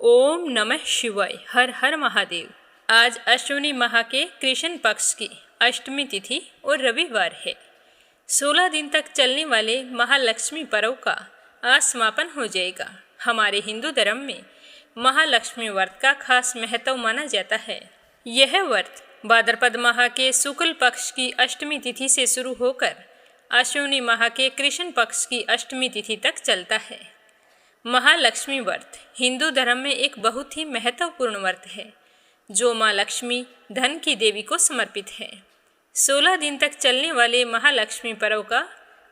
ओम नमः शिवाय। हर हर महादेव। आज अश्विनी माह के कृष्ण पक्ष की अष्टमी तिथि और रविवार है। 16 दिन तक चलने वाले महालक्ष्मी पर्व का आज समापन हो जाएगा। हमारे हिंदू धर्म में महालक्ष्मी व्रत का खास महत्व माना जाता है। यह व्रत भाद्रपद माह के शुक्ल पक्ष की अष्टमी तिथि से शुरू होकर अश्विनी माह के कृष्ण पक्ष की अष्टमी तिथि तक चलता है। महालक्ष्मी व्रत हिंदू धर्म में एक बहुत ही महत्वपूर्ण व्रत है जो माँ लक्ष्मी धन की देवी को समर्पित है। 16 दिन तक चलने वाले महालक्ष्मी पर्व का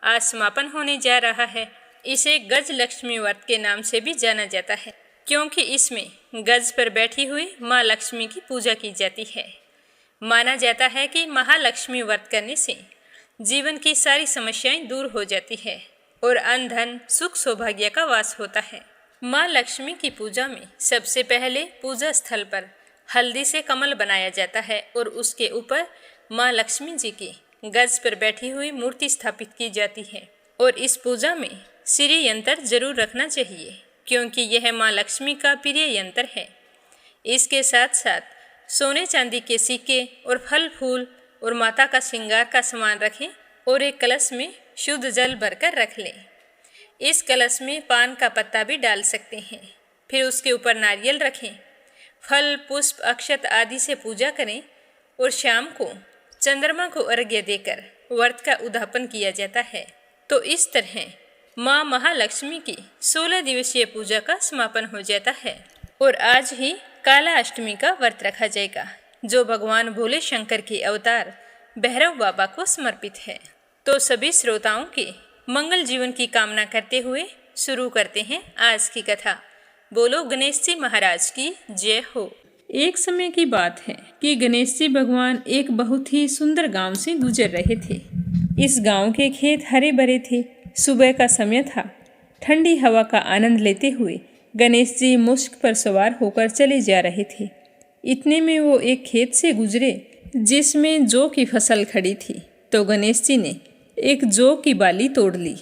आज समापन होने जा रहा है। इसे गज लक्ष्मी व्रत के नाम से भी जाना जाता है क्योंकि इसमें गज पर बैठी हुई माँ लक्ष्मी की पूजा की जाती है। माना जाता है कि महालक्ष्मी व्रत करने से जीवन की सारी समस्याएं दूर हो जाती है और अन्न धन सुख सौभाग्य का वास होता है। माँ लक्ष्मी की पूजा में सबसे पहले पूजा स्थल पर हल्दी से कमल बनाया जाता है और उसके ऊपर माँ लक्ष्मी जी की गज पर बैठी हुई मूर्ति स्थापित की जाती है। और इस पूजा में श्री यंत्र जरूर रखना चाहिए क्योंकि यह माँ लक्ष्मी का प्रिय यंत्र है। इसके साथ साथ सोने चांदी के सिक्के और फल फूल और माता का श्रृंगार का सामान रखें और एक कलश में शुद्ध जल भरकर रख लें। इस कलश में पान का पत्ता भी डाल सकते हैं। फिर उसके ऊपर नारियल रखें, फल पुष्प अक्षत आदि से पूजा करें और शाम को चंद्रमा को अर्घ्य देकर व्रत का उद्यापन किया जाता है। तो इस तरह माँ महालक्ष्मी की 16 दिवसीय पूजा का समापन हो जाता है। और आज ही काला अष्टमी का व्रत रखा जाएगा जो भगवान भोले शंकर के अवतार भैरव बाबा को समर्पित है। तो सभी श्रोताओं के मंगल जीवन की कामना करते हुए शुरू करते हैं आज की कथा। बोलो गणेश जी महाराज की जय हो। एक समय की बात है कि गणेश जी भगवान एक बहुत ही सुंदर गांव से गुजर रहे थे। इस गांव के खेत हरे भरे थे। सुबह का समय था। ठंडी हवा का आनंद लेते हुए गणेश जी मुश्क पर सवार होकर चले जा रहे थे। इतने में वो एक खेत से गुजरे जिसमें जौ की फसल खड़ी थी। तो गणेश जी ने एक जौ की बाली तोड़ ली।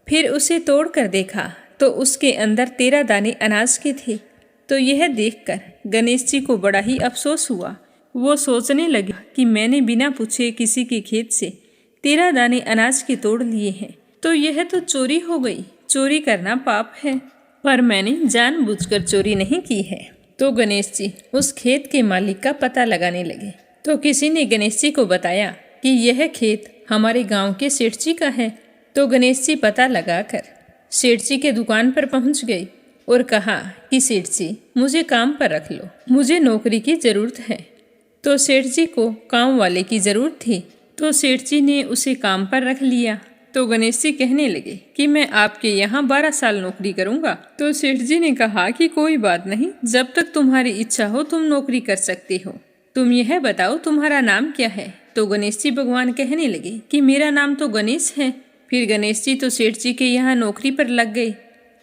फिर उसे तोड़कर देखा तो उसके अंदर 13 दाने अनाज के थे। तो यह देखकर गणेश जी को बड़ा ही अफसोस हुआ। वो सोचने लगे कि मैंने बिना पूछे किसी के खेत से 13 दाने अनाज के तोड़ लिए हैं तो यह तो चोरी हो गई। चोरी करना पाप है, पर मैंने जानबूझकर चोरी नहीं की है। तो गणेश जी उस खेत के मालिक का पता लगाने लगे। तो किसी ने गणेश जी को बताया कि यह खेत हमारे गांव के सेठ जी का है। तो गणेश जी पता लगाकर सेठ जी के दुकान पर पहुंच गए और कहा कि सेठ जी मुझे काम पर रख लो, मुझे नौकरी की ज़रूरत है। तो सेठ जी को काम वाले की ज़रूरत थी तो सेठ जी ने उसे काम पर रख लिया। तो गणेश जी कहने लगे कि मैं आपके यहाँ 12 साल नौकरी करूँगा। तो सेठ जी ने कहा कि कोई बात नहीं, जब तक तुम्हारी इच्छा हो तुम नौकरी कर सकते हो। तुम यह बताओ तुम्हारा नाम क्या है। तो गणेश जी भगवान कहने लगे कि मेरा नाम तो गणेश है। फिर गणेश जी तो सेठ जी के यहाँ नौकरी पर लग गए।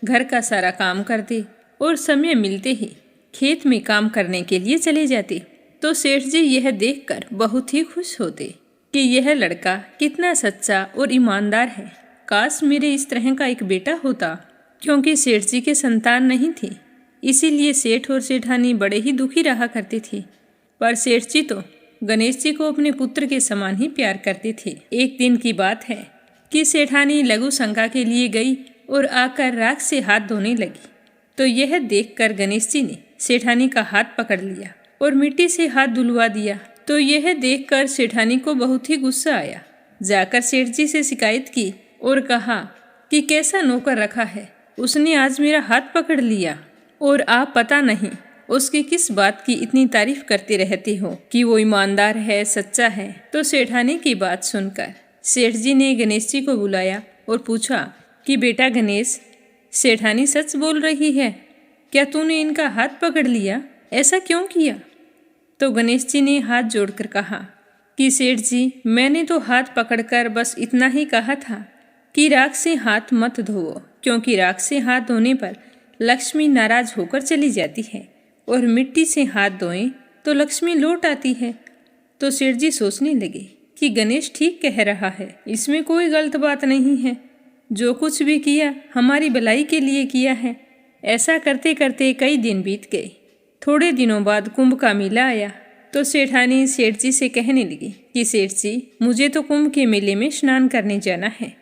घर का सारा काम करते और समय मिलते ही खेत में काम करने के लिए चले जाते। तो सेठ जी यह देखकर बहुत ही खुश होते कि यह लड़का कितना सच्चा और ईमानदार है। काश मेरे इस तरह का एक बेटा होता। क्योंकि सेठ जी के संतान नहीं थी, इसीलिए सेठ और सेठानी बड़े ही दुखी रहा करते थे। पर सेठ जी तो गणेश जी को अपने पुत्र के समान ही प्यार करते थे। एक दिन की बात है कि सेठानी लघु शंका के लिए गई और आकर राख से हाथ धोने लगी। तो यह देखकर गणेश जी ने सेठानी का हाथ पकड़ लिया और मिट्टी से हाथ धुलवा दिया। तो यह देखकर सेठानी को बहुत ही गुस्सा आया। जाकर सेठ जी से शिकायत की और कहा कि कैसा नौकर रखा है, उसने आज मेरा हाथ पकड़ लिया और आप पता नहीं उसकी किस बात की इतनी तारीफ करते रहते हो कि वो ईमानदार है, सच्चा है। तो सेठानी की बात सुनकर सेठ जी ने गणेश जी को बुलाया और पूछा कि बेटा गणेश, सेठानी सच बोल रही है क्या? तूने इनका हाथ पकड़ लिया, ऐसा क्यों किया? तो गणेश जी ने हाथ जोड़कर कहा कि सेठ जी मैंने तो हाथ पकड़कर बस इतना ही कहा था कि राख से हाथ मत धोवो, क्योंकि राख से हाथ धोने पर लक्ष्मी नाराज होकर चली जाती है और मिट्टी से हाथ धोएं तो लक्ष्मी लौट आती है। तो सेठ जी सोचने लगे कि गणेश ठीक कह रहा है, इसमें कोई गलत बात नहीं है। जो कुछ भी किया हमारी भलाई के लिए किया है, ऐसा करते करते कई दिन बीत गए। थोड़े दिनों बाद कुंभ का मेला आया तो सेठानी सेठ जी से कहने लगी कि सेठ जी, मुझे तो कुंभ के मेले में स्नान करने जाना है।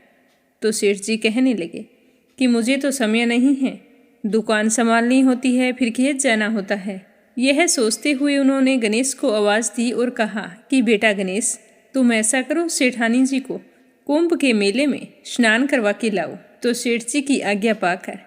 तो सेठ जी कहने लगे कि मुझे तो समय नहीं है, दुकान संभालनी होती है, फिर खेत जाना होता है। यह सोचते हुए उन्होंने गणेश को आवाज़ दी और कहा कि बेटा गणेश, तुम ऐसा करो, सेठानी जी को कुंभ के मेले में स्नान करवा के लाओ। तो सेठ जी की आज्ञा पाकर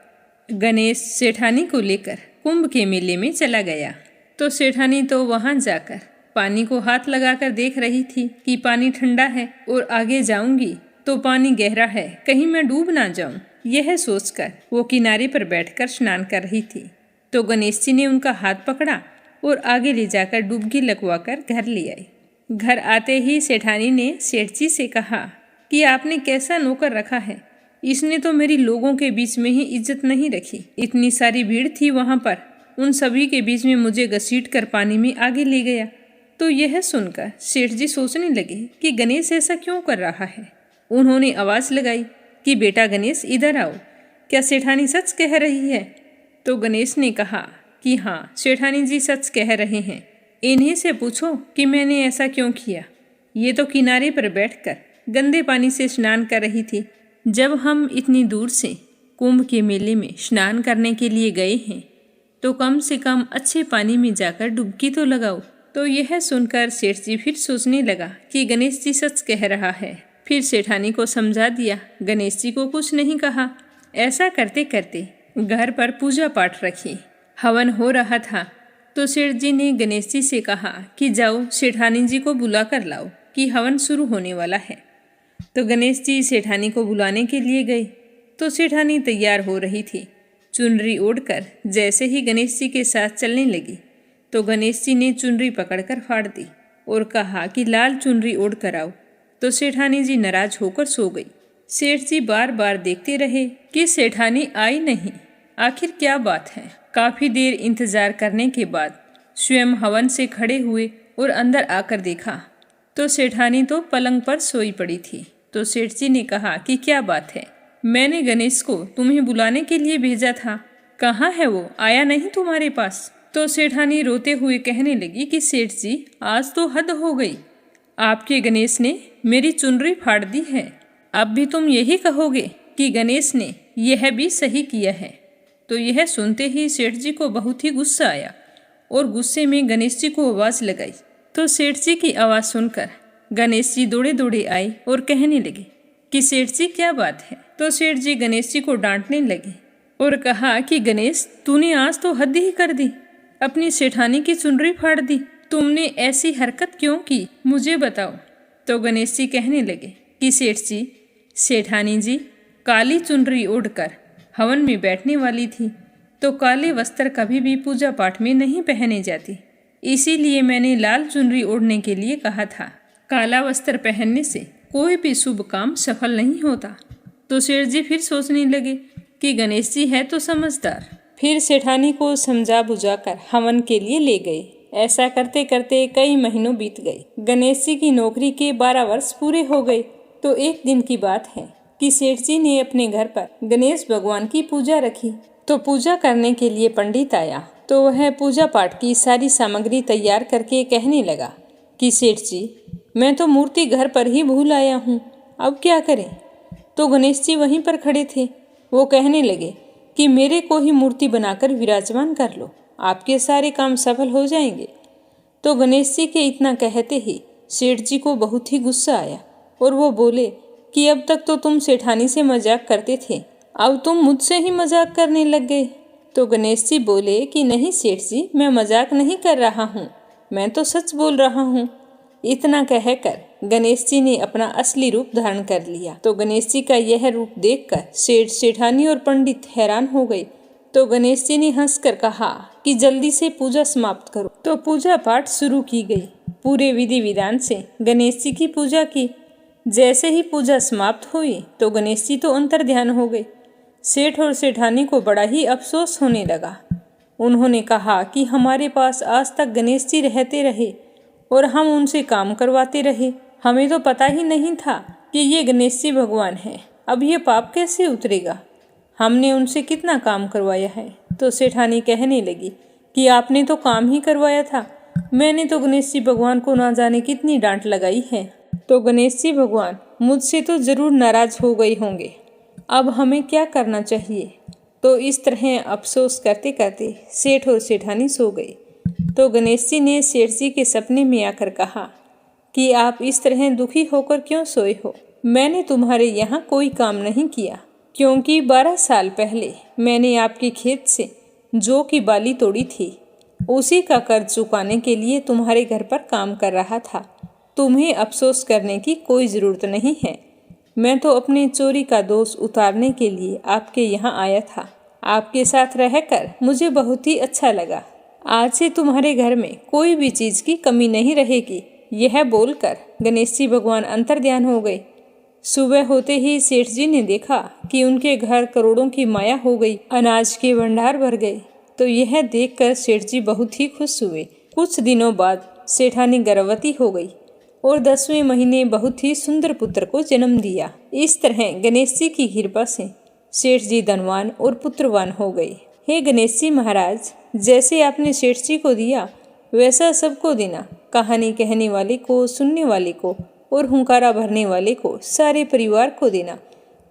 गणेश सेठानी को लेकर कुंभ के मेले में चला गया। तो सेठानी तो वहां जाकर पानी को हाथ लगाकर देख रही थी कि पानी ठंडा है और आगे जाऊंगी तो पानी गहरा है, कहीं मैं डूब ना जाऊं। यह सोचकर वो किनारे पर बैठकर स्नान कर रही थी। तो गणेश जी ने उनका हाथ पकड़ा और आगे ले जाकर डुबकी लगवाकर घर ले आए। घर आते ही सेठानी ने सेठ जी से कहा कि आपने कैसा नौकर रखा है, इसने तो मेरी लोगों के बीच में ही इज्जत नहीं रखी। इतनी सारी भीड़ थी वहां पर, उन सभी के बीच में मुझे घसीट कर पानी में आगे ले गया। तो यह सुनकर सेठ जी सोचने लगे कि गणेश ऐसा क्यों कर रहा है। उन्होंने आवाज़ लगाई कि बेटा गणेश, इधर आओ, क्या सेठानी सच कह रही है। तो गणेश ने कहा कि हाँ, सेठानी जी सच कह रहे हैं। इन्हीं से पूछो कि मैंने ऐसा क्यों किया। ये तो किनारे पर बैठकर गंदे पानी से स्नान कर रही थी। जब हम इतनी दूर से कुंभ के मेले में स्नान करने के लिए गए हैं तो कम से कम अच्छे पानी में जाकर डुबकी तो लगाओ। तो यह सुनकर सेठ जी फिर सोचने लगा कि गणेश जी सच कह रहा है। फिर सेठानी को समझा दिया, गणेश जी को कुछ नहीं कहा। ऐसा करते करते घर पर पूजा पाठ रखी। हवन हो रहा था तो सेठ जी ने गणेश जी से कहा कि जाओ सेठानी जी को बुला कर लाओ कि हवन शुरू होने वाला है। तो गणेश जी सेठानी को बुलाने के लिए गए तो सेठानी तैयार हो रही थी। चुनरी ओढ़कर जैसे ही गणेश जी के साथ चलने लगी तो गणेश जी ने चुनरी पकड़कर फाड़ दी और कहा कि लाल चुनरी ओढ़ कर आओ। तो सेठानी जी नाराज होकर सो गई। सेठ जी बार बार देखते रहे कि सेठानी आई नहीं, आखिर क्या बात है। काफी देर इंतजार करने के बाद स्वयं हवन से खड़े हुए और अंदर आकर देखा तो सेठानी तो पलंग पर सोई पड़ी थी। तो सेठ जी ने कहा कि क्या बात है, मैंने गणेश को तुम्हें बुलाने के लिए भेजा था, कहाँ है वो, आया नहीं तुम्हारे पास। तो सेठानी रोते हुए कहने लगी कि सेठ जी, आज तो हद हो गई, आपके गणेश ने मेरी चुनरी फाड़ दी है। अब भी तुम यही कहोगे कि गणेश ने यह भी सही किया है। तो यह सुनते ही सेठ जी को बहुत ही गुस्सा आया और गुस्से में गणेश जी को आवाज़ लगाई। तो सेठ जी की आवाज़ सुनकर गणेश जी दौड़े दौड़े आए और कहने लगे कि सेठ जी क्या बात है। तो सेठ जी गणेश जी को डांटने लगे और कहा कि गणेश, तूने आज तो हद ही कर दी, अपनी सेठानी की चुनरी फाड़ दी, तुमने ऐसी हरकत क्यों की, मुझे बताओ। तो गणेश जी कहने लगे कि सेठ जी, सेठानी जी काली चुनरी ओढ़कर हवन में बैठने वाली थी, तो काले वस्त्र कभी भी पूजा पाठ में नहीं पहने जाती, इसीलिए मैंने लाल चुनरी ओढ़ने के लिए कहा था। काला वस्त्र पहनने से कोई भी शुभ काम सफल नहीं होता। तो सेठ जी फिर सोचने लगे कि गणेश जी है तो समझदार। फिर सेठानी को समझा बुझाकर हवन के लिए ले गए। ऐसा करते करते कई महीनों बीत गए। गणेश जी की नौकरी के 12 वर्ष पूरे हो गए। तो एक दिन की बात है कि सेठ जी ने अपने घर पर गणेश भगवान की पूजा रखी। तो पूजा करने के लिए पंडित आया तो वह पूजा पाठ की सारी सामग्री तैयार करके कहने लगा कि सेठ जी, मैं तो मूर्ति घर पर ही भूल आया हूँ, अब क्या करें। तो गणेश जी वहीं पर खड़े थे। वो कहने लगे कि मेरे को ही मूर्ति बनाकर विराजमान कर लो, आपके सारे काम सफल हो जाएंगे। तो गणेश जी के इतना कहते ही सेठ जी को बहुत ही गुस्सा आया और वो बोले कि अब तक तो तुम सेठानी से मजाक करते थे, अब तुम मुझसे ही मजाक करने लग गए। तो गणेश जी बोले कि नहीं सेठ जी, मैं मजाक नहीं कर रहा हूँ, मैं तो सच बोल रहा हूँ। इतना कहकर गणेश जी ने अपना असली रूप धारण कर लिया। तो गणेश जी का यह रूप देखकर सेठ, सेठानी और पंडित हैरान हो गए। तो गणेश जी ने हंसकर कहा कि जल्दी से पूजा समाप्त करो। तो पूजा पाठ शुरू की गई। पूरे विधि विधान से गणेश जी की पूजा की। जैसे ही पूजा समाप्त हुई तो गणेश जी तो अंतर ध्यान हो गए। सेठ और सेठानी को बड़ा ही अफसोस होने लगा। उन्होंने कहा कि हमारे पास आज तक गणेश जी रहते रहे और हम उनसे काम करवाते रहे, हमें तो पता ही नहीं था कि ये गणेश जी भगवान हैं। अब ये पाप कैसे उतरेगा, हमने उनसे कितना काम करवाया है। तो सेठानी कहने लगी कि आपने तो काम ही करवाया था, मैंने तो गणेश जी भगवान को ना जाने कितनी डांट लगाई है। तो गणेश जी भगवान मुझसे तो जरूर नाराज हो गए होंगे, अब हमें क्या करना चाहिए। तो इस तरह अफसोस करते करते सेठ और सेठानी सो गए। तो गणेश जी ने सेठ जी के सपने में आकर कहा कि आप इस तरह दुखी होकर क्यों सोए हो। मैंने तुम्हारे यहाँ कोई काम नहीं किया, क्योंकि 12 साल पहले मैंने आपके खेत से जौ की बाली तोड़ी थी। उसी का कर्ज चुकाने के लिए तुम्हारे घर पर काम कर रहा था। तुम्हें अफसोस करने की कोई ज़रूरत नहीं है। मैं तो अपने चोरी का दोष उतारने के लिए आपके यहाँ आया था। आपके साथ रहकर मुझे बहुत ही अच्छा लगा। आज से तुम्हारे घर में कोई भी चीज़ की कमी नहीं रहेगी। यह बोलकर गणेश जी भगवान अंतर्ध्यान हो गए। सुबह होते ही सेठ जी ने देखा कि उनके घर करोड़ों की माया हो गई, अनाज के भंडार भर गए। तो यह देखकर सेठ जी बहुत ही खुश हुए। कुछ दिनों बाद सेठानी गर्भवती हो गई और 10वें महीने बहुत ही सुंदर पुत्र को जन्म दिया। इस तरह गणेश जी की कृपा से सेठ जी धनवान और पुत्रवान हो गए। हे गणेश जी महाराज, जैसे आपने सेठ जी को दिया वैसा सबको देना। कहानी कहने वाले को, सुनने वाले को और हुंकारा भरने वाले को, सारे परिवार को देना।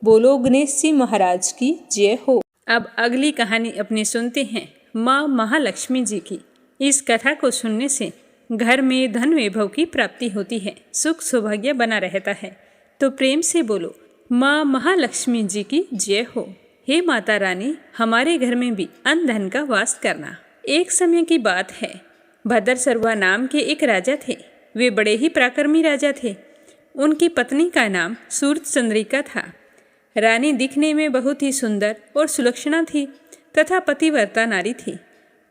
बोलो गणेश जी महाराज की जय हो। अब अगली कहानी अपनी सुनते हैं माँ महालक्ष्मी जी की। इस कथा को सुनने से घर में धन वैभव की प्राप्ति होती है, सुख सौभाग्य बना रहता है। तो प्रेम से बोलो माँ महालक्ष्मी जी की जय हो। हे माता रानी, हमारे घर में भी अन्न धन का वास करना। एक समय की बात है, भद्रसर्वा नाम के एक राजा थे। वे बड़े ही पराक्रमी राजा थे। उनकी पत्नी का नाम सूर्यचंद्रिका था। रानी दिखने में बहुत ही सुंदर और सुलक्षणा थी तथा पतिव्रता नारी थी।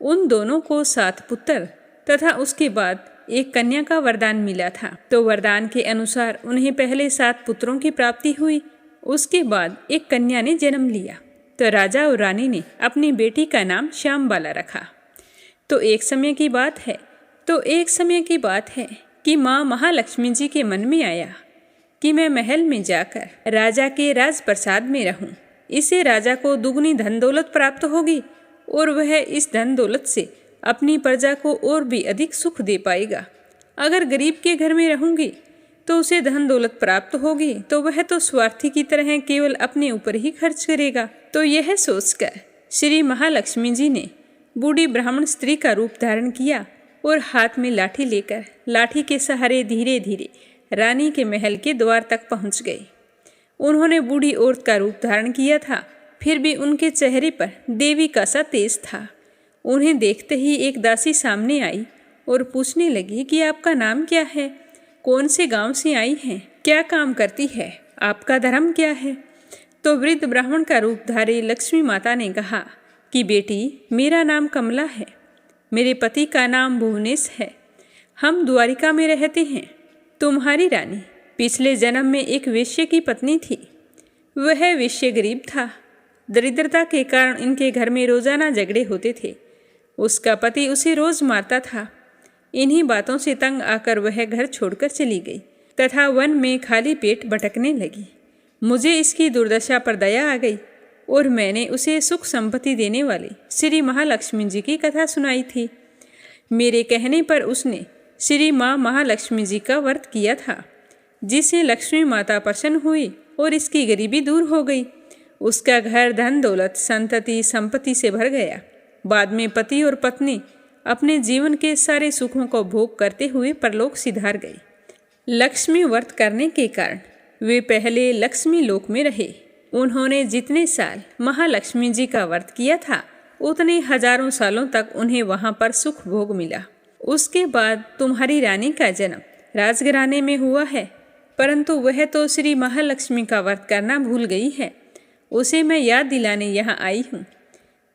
उन दोनों को 7 पुत्र तथा उसके बाद एक कन्या का वरदान मिला था। तो वरदान के अनुसार उन्हें पहले 7 पुत्रों की प्राप्ति हुई, उसके बाद एक कन्या ने जन्म लिया। तो राजा और रानी ने अपनी बेटी का नाम श्यामबाला रखा। तो एक समय की बात है कि माँ महालक्ष्मी जी के मन में आया कि मैं महल में जाकर राजा के राजप्रसाद में रहूं। इससे राजा को दुगनी धन दौलत प्राप्त होगी और वह इस धन दौलत से अपनी प्रजा को और भी अधिक सुख दे पाएगा। अगर गरीब के घर में रहूंगी तो उसे धन दौलत प्राप्त होगी तो वह तो स्वार्थी की तरह केवल अपने ऊपर ही खर्च करेगा। तो यह सोचकर श्री महालक्ष्मी जी ने बूढ़ी ब्राह्मण स्त्री का रूप धारण किया और हाथ में लाठी लेकर लाठी के सहारे धीरे धीरे रानी के महल के द्वार तक पहुंच गए। उन्होंने बूढ़ी औरत का रूप धारण किया था, फिर भी उनके चेहरे पर देवी का सा तेज था। उन्हें देखते ही एक दासी सामने आई और पूछने लगी कि आपका नाम क्या है, कौन से गांव से आई हैं, क्या काम करती है, आपका धर्म क्या है। तो वृद्ध ब्राह्मण का रूप धारी लक्ष्मी माता ने कहा कि बेटी, मेरा नाम कमला है, मेरे पति का नाम भुवनेश है, हम द्वारिका में रहते हैं। तुम्हारी रानी पिछले जन्म में एक वेश्य की पत्नी थी। वह वेश्य गरीब था। दरिद्रता के कारण इनके घर में रोजाना झगड़े होते थे। उसका पति उसे रोज मारता था। इन्हीं बातों से तंग आकर वह घर छोड़कर चली गई तथा वन में खाली पेट भटकने लगी। मुझे इसकी दुर्दशा पर दया आ गई और मैंने उसे सुख संपत्ति देने वाली श्री महालक्ष्मी जी की कथा सुनाई थी। मेरे कहने पर उसने श्री माँ महालक्ष्मी जी का व्रत किया था, जिससे लक्ष्मी माता प्रसन्न हुई और इसकी गरीबी दूर हो गई। उसका घर धन दौलत संतति संपत्ति से भर गया। बाद में पति और पत्नी अपने जीवन के सारे सुखों को भोग करते हुए परलोक सिधार गए। लक्ष्मी व्रत करने के कारण वे पहले लक्ष्मी लोक में रहे। उन्होंने जितने साल महालक्ष्मी जी का व्रत किया था उतने हजारों सालों तक उन्हें वहां पर सुख भोग मिला। उसके बाद तुम्हारी रानी का जन्म राजघराने में हुआ है, परंतु वह तो श्री महालक्ष्मी का व्रत करना भूल गई है। उसे मैं याद दिलाने यहाँ आई हूँ।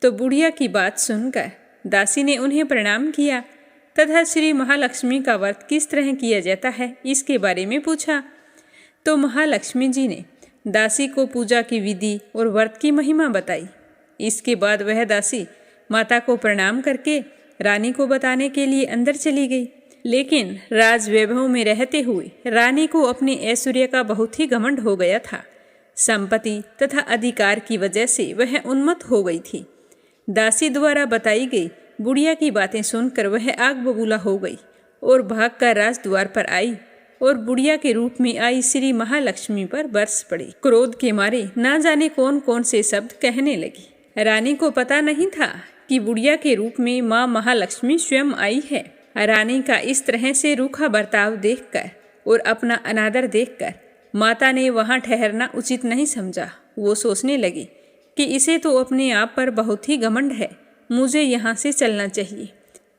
तो बुढ़िया की बात सुनकर दासी ने उन्हें प्रणाम किया तथा श्री महालक्ष्मी का व्रत किस तरह किया जाता है इसके बारे में पूछा। तो महालक्ष्मी जी ने दासी को पूजा की विधि और व्रत की महिमा बताई। इसके बाद वह दासी माता को प्रणाम करके रानी को बताने के लिए अंदर चली गई। लेकिन राज वैभव में रहते हुए रानी को अपने ऐश्वर्य का बहुत ही घमंड हो गया था। संपत्ति तथा अधिकार की वजह से वह उन्मत्त हो गई थी। दासी द्वारा बताई गई बुढ़िया की बातें सुनकर वह आग बबूला हो गई और भागकर राजद्वार पर आई और बुढ़िया के रूप में आई श्री महालक्ष्मी पर बरस पड़ी। क्रोध के मारे ना जाने कौन कौन से शब्द कहने लगी। रानी को पता नहीं था कि बुढ़िया के रूप में माँ महालक्ष्मी स्वयं आई है। रानी का इस तरह से रूखा बर्ताव देखकर और अपना अनादर देखकर माता ने वहाँ ठहरना उचित नहीं समझा। वो सोचने लगी कि इसे तो अपने आप पर बहुत ही घमंड है, मुझे यहाँ से चलना चाहिए।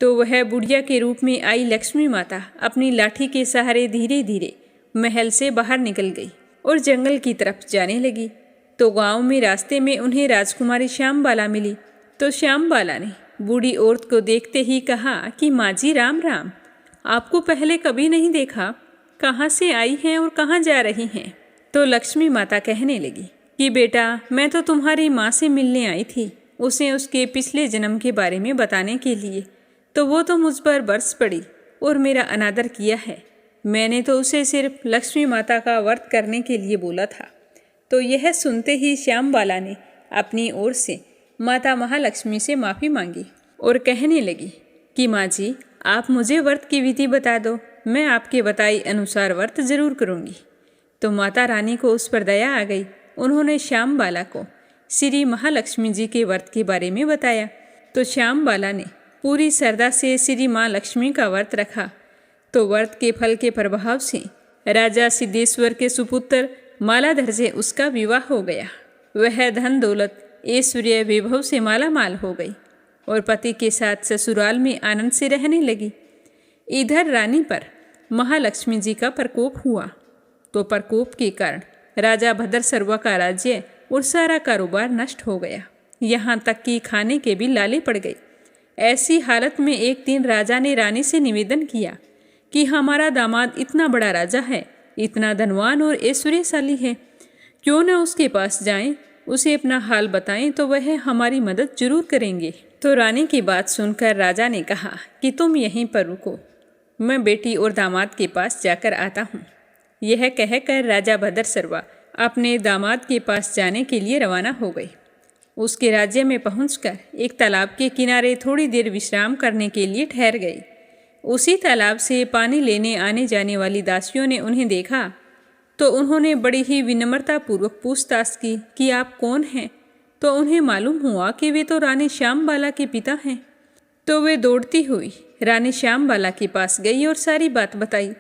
तो वह बुढ़िया के रूप में आई लक्ष्मी माता अपनी लाठी के सहारे धीरे धीरे महल से बाहर निकल गई और जंगल की तरफ जाने लगी। तो गांव में रास्ते में उन्हें राजकुमारी श्यामबाला मिली। तो श्यामबाला ने बूढ़ी औरत को देखते ही कहा कि माँ जी राम राम, आपको पहले कभी नहीं देखा, कहाँ से आई हैं और कहाँ जा रही हैं? तो लक्ष्मी माता कहने लगी कि बेटा, मैं तो तुम्हारी माँ से मिलने आई थी, उसे उसके पिछले जन्म के बारे में बताने के लिए। तो वो तो मुझ पर बरस पड़ी और मेरा अनादर किया है। मैंने तो उसे सिर्फ लक्ष्मी माता का व्रत करने के लिए बोला था। तो यह सुनते ही श्यामबाला ने अपनी ओर से माता महालक्ष्मी से माफ़ी मांगी और कहने लगी कि माँ जी, आप मुझे व्रत की विधि बता दो, मैं आपके बताई अनुसार व्रत जरूर करूँगी। तो माता रानी को उस पर दया आ गई। उन्होंने श्यामबाला को श्री महालक्ष्मी जी के व्रत के बारे में बताया। तो श्यामबाला ने पूरी श्रद्धा से श्री माँ लक्ष्मी का व्रत रखा। तो व्रत के फल के प्रभाव से राजा सिद्धेश्वर के सुपुत्र मालाधर से उसका विवाह हो गया। वह धन दौलत ऐश्वर्य वैभव से माला माल हो गई और पति के साथ ससुराल में आनंद से रहने लगी। इधर रानी पर महालक्ष्मी जी का प्रकोप हुआ। तो प्रकोप के कारण राजा भद्रसर्वा का राज्य और सारा कारोबार नष्ट हो गया, यहाँ तक कि खाने के भी लाले पड़ गए। ऐसी हालत में एक दिन राजा ने रानी से निवेदन किया कि हमारा दामाद इतना बड़ा राजा है, इतना धनवान और ऐश्वर्यशाली है, क्यों न उसके पास जाएं, उसे अपना हाल बताएं तो वह हमारी मदद जरूर करेंगे। तो रानी की बात सुनकर राजा ने कहा कि तुम यहीं पर रुको, मैं बेटी और दामाद के पास जाकर आता हूँ। यह कहकर राजा भद्रसर्वा अपने दामाद के पास जाने के लिए रवाना हो गए। उसके राज्य में पहुंचकर एक तालाब के किनारे थोड़ी देर विश्राम करने के लिए ठहर गए। उसी तालाब से पानी लेने आने जाने वाली दासियों ने उन्हें देखा तो उन्होंने बड़ी ही विनम्रतापूर्वक पूछताछ की कि आप कौन हैं। तो उन्हें मालूम हुआ कि वे तो रानी श्यामबाला के पिता हैं। तो वे दौड़ती हुई रानी श्यामबाला के पास गई और सारी बात बताई।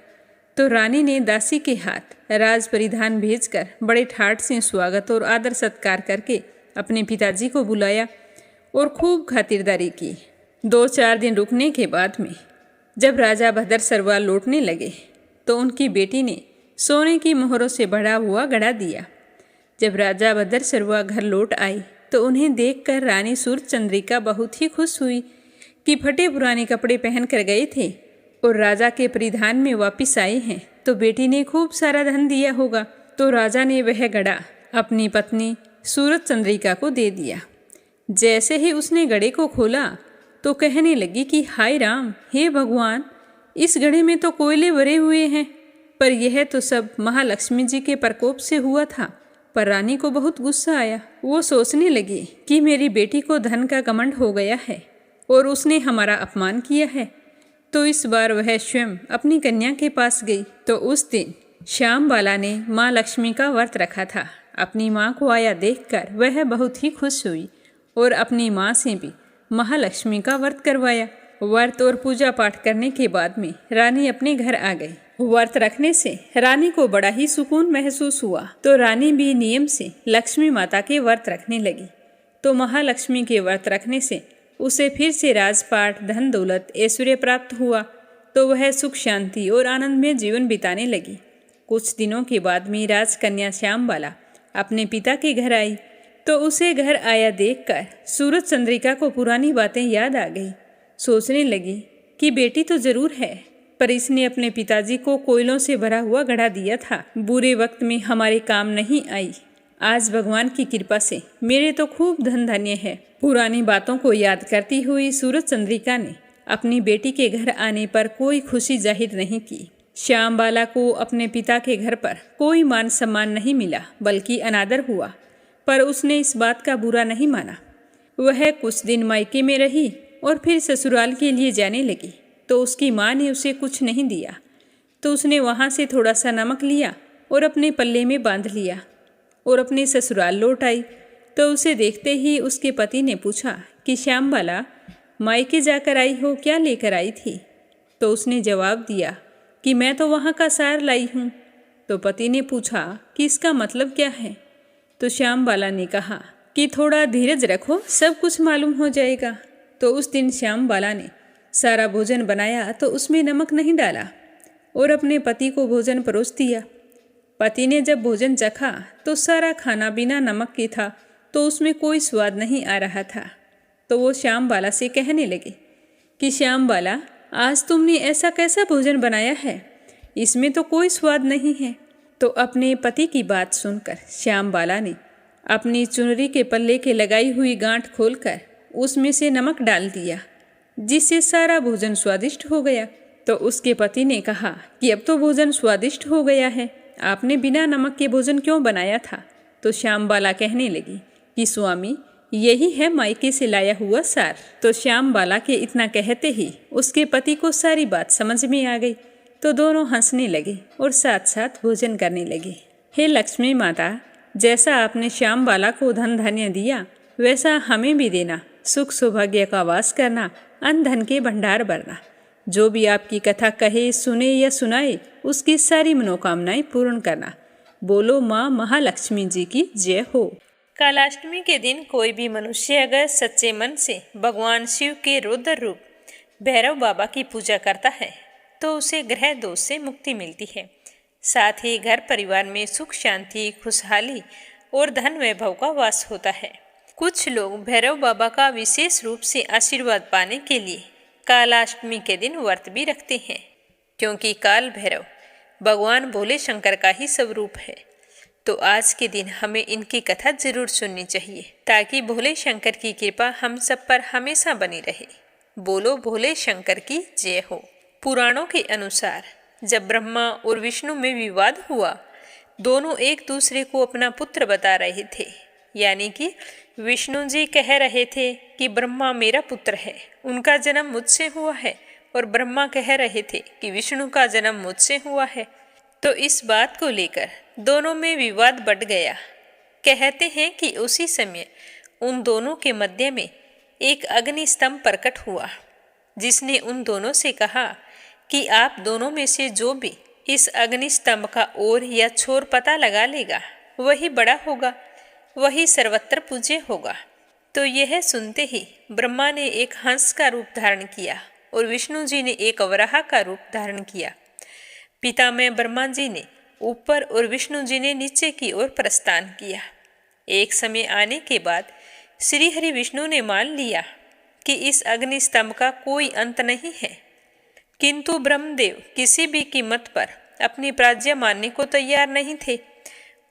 तो रानी ने दासी के हाथ राज परिधान भेजकर बड़े ठाठ से स्वागत और आदर सत्कार करके अपने पिताजी को बुलाया और खूब खातिरदारी की। 2-4 दिन रुकने के बाद में जब राजा भद्रसर्वा लौटने लगे तो उनकी बेटी ने सोने की मोहरों से भरा हुआ घड़ा दिया। जब राजा भद्रसर्वा घर लौट आई तो उन्हें देखकर रानी सूर्यचंद्रिका बहुत ही खुश हुई कि फटे पुराने कपड़े पहन कर गए थे और राजा के परिधान में वापस आए हैं, तो बेटी ने खूब सारा धन दिया होगा। तो राजा ने वह घड़ा अपनी पत्नी सूरजचंद्रिका को दे दिया। जैसे ही उसने घड़े को खोला तो कहने लगी कि हाय राम, हे भगवान, इस घड़े में तो कोयले भरे हुए हैं, पर यह तो सब महालक्ष्मी जी के प्रकोप से हुआ था। पर रानी को बहुत गुस्सा आया। वो सोचने लगी कि मेरी बेटी को धन का घमंड हो गया है और उसने हमारा अपमान किया है। तो इस बार वह स्वयं अपनी कन्या के पास गई। तो उस दिन श्यामबाला ने माँ लक्ष्मी का व्रत रखा था। अपनी माँ को आया देखकर वह बहुत ही खुश हुई और अपनी माँ से भी महालक्ष्मी का व्रत करवाया। व्रत और पूजा पाठ करने के बाद में रानी अपने घर आ गई। व्रत रखने से रानी को बड़ा ही सुकून महसूस हुआ। तो रानी भी नियम से लक्ष्मी माता के व्रत रखने लगी। तो महालक्ष्मी के व्रत रखने से उसे फिर से राजपाट, धन दौलत, ऐश्वर्य प्राप्त हुआ। तो वह सुख शांति और आनंद में जीवन बिताने लगी। कुछ दिनों के बाद में राजकन्या श्यामबाला अपने पिता के घर आई। तो उसे घर आया देखकर सूरजचंद्रिका को पुरानी बातें याद आ गई। सोचने लगी कि बेटी तो जरूर है, पर इसने अपने पिताजी को कोयलों से भरा हुआ घड़ा दिया था, बुरे वक्त में हमारे काम नहीं आई। आज भगवान की कृपा से मेरे तो खूब धन धान्य है। पुरानी बातों को याद करती हुई सूरजचंद्रिका ने अपनी बेटी के घर आने पर कोई खुशी जाहिर नहीं की। श्यामबाला को अपने पिता के घर पर कोई मान सम्मान नहीं मिला, बल्कि अनादर हुआ, पर उसने इस बात का बुरा नहीं माना। वह कुछ दिन मायके में रही और फिर ससुराल के लिए जाने लगी तो उसकी माँ ने उसे कुछ नहीं दिया, तो उसने वहाँ से थोड़ा सा नमक लिया और अपने पल्ले में बांध लिया और अपने ससुराल लौट आई। तो उसे देखते ही उसके पति ने पूछा कि श्याम बाला, मायके जाकर आई हो, क्या लेकर आई थी? तो उसने जवाब दिया कि मैं तो वहाँ का सार लाई हूँ। तो पति ने पूछा कि इसका मतलब क्या है? तो श्याम बाला ने कहा कि थोड़ा धीरज रखो, सब कुछ मालूम हो जाएगा। तो उस दिन श्याम बाला ने सारा भोजन बनाया तो उसमें नमक नहीं डाला और अपने पति को भोजन परोस दिया। पति ने जब भोजन चखा तो सारा खाना बिना नमक के था, तो उसमें कोई स्वाद नहीं आ रहा था। तो वो श्याम बाला से कहने लगे कि श्याम बाला, आज तुमने ऐसा कैसा भोजन बनाया है, इसमें तो कोई स्वाद नहीं है। तो अपने पति की बात सुनकर श्याम बाला ने अपनी चुनरी के पल्ले के लगाई हुई गांठ खोलकर उसमें से नमक डाल दिया, जिससे सारा भोजन स्वादिष्ट हो गया। तो उसके पति ने कहा कि अब तो भोजन स्वादिष्ट हो गया है, आपने बिना नमक के भोजन क्यों बनाया था? तो श्याम बाला कहने लगी कि स्वामी, यही है मायके से लाया हुआ सार। तो श्याम बाला के इतना कहते ही उसके पति को सारी बात समझ में आ गई। तो दोनों हंसने लगे और साथ साथ भोजन करने लगे। हे लक्ष्मी माता, जैसा आपने श्याम बाला को धन धान्य दिया, वैसा हमें भी देना, सुख सौभाग्य का वास करना, अन्न धन के भंडार भरना। जो भी आपकी कथा कहे, सुने या सुनाए, उसकी सारी मनोकामनाएं पूर्ण करना। बोलो माँ महालक्ष्मी जी की जय हो। कालाष्टमी के दिन कोई भी मनुष्य अगर सच्चे मन से भगवान शिव के रौद्र रूप भैरव बाबा की पूजा करता है तो उसे ग्रह दोष से मुक्ति मिलती है। साथ ही घर परिवार में सुख शांति, खुशहाली और धन वैभव का वास होता है। कुछ लोग भैरव बाबा का विशेष रूप से आशीर्वाद पाने के लिए कालाष्टमी के दिन व्रत भी रखते हैं, क्योंकि काल भैरव भगवान भोले शंकर का ही स्वरूप है। तो आज के दिन हमें इनकी कथा जरूर सुननी चाहिए, ताकि भोले शंकर की कृपा हम सब पर हमेशा बनी रहे। बोलो भोले शंकर की जय हो। पुराणों के अनुसार जब ब्रह्मा और विष्णु में विवाद हुआ, दोनों एक दूसरे को अपना पुत्र बता रहे थे। यानी कि विष्णु जी कह रहे थे कि ब्रह्मा मेरा पुत्र है, उनका जन्म मुझसे हुआ है, और ब्रह्मा कह रहे थे कि विष्णु का जन्म मुझसे हुआ है। तो इस बात को लेकर दोनों में विवाद बढ़ गया। कहते हैं कि उसी समय उन दोनों के मध्य में एक अग्नि स्तंभ प्रकट हुआ, जिसने उन दोनों से कहा कि आप दोनों में से जो भी इस अग्नि स्तंभ का ओर या छोर पता लगा लेगा, वही बड़ा होगा, वही सर्वत्र पूज्य होगा। तो यह सुनते ही ब्रह्मा ने एक हंस का रूप धारण किया और विष्णु जी ने एक वराह का रूप धारण किया। पितामह ब्रह्मा जी ने ऊपर और विष्णु जी ने नीचे की ओर प्रस्थान किया। एक समय आने के बाद श्री हरि विष्णु ने मान लिया कि इस अग्नि स्तंभ का कोई अंत नहीं है, किंतु ब्रह्मदेव किसी भी कीमत पर अपनी प्राज्ञा मानने को तैयार नहीं थे।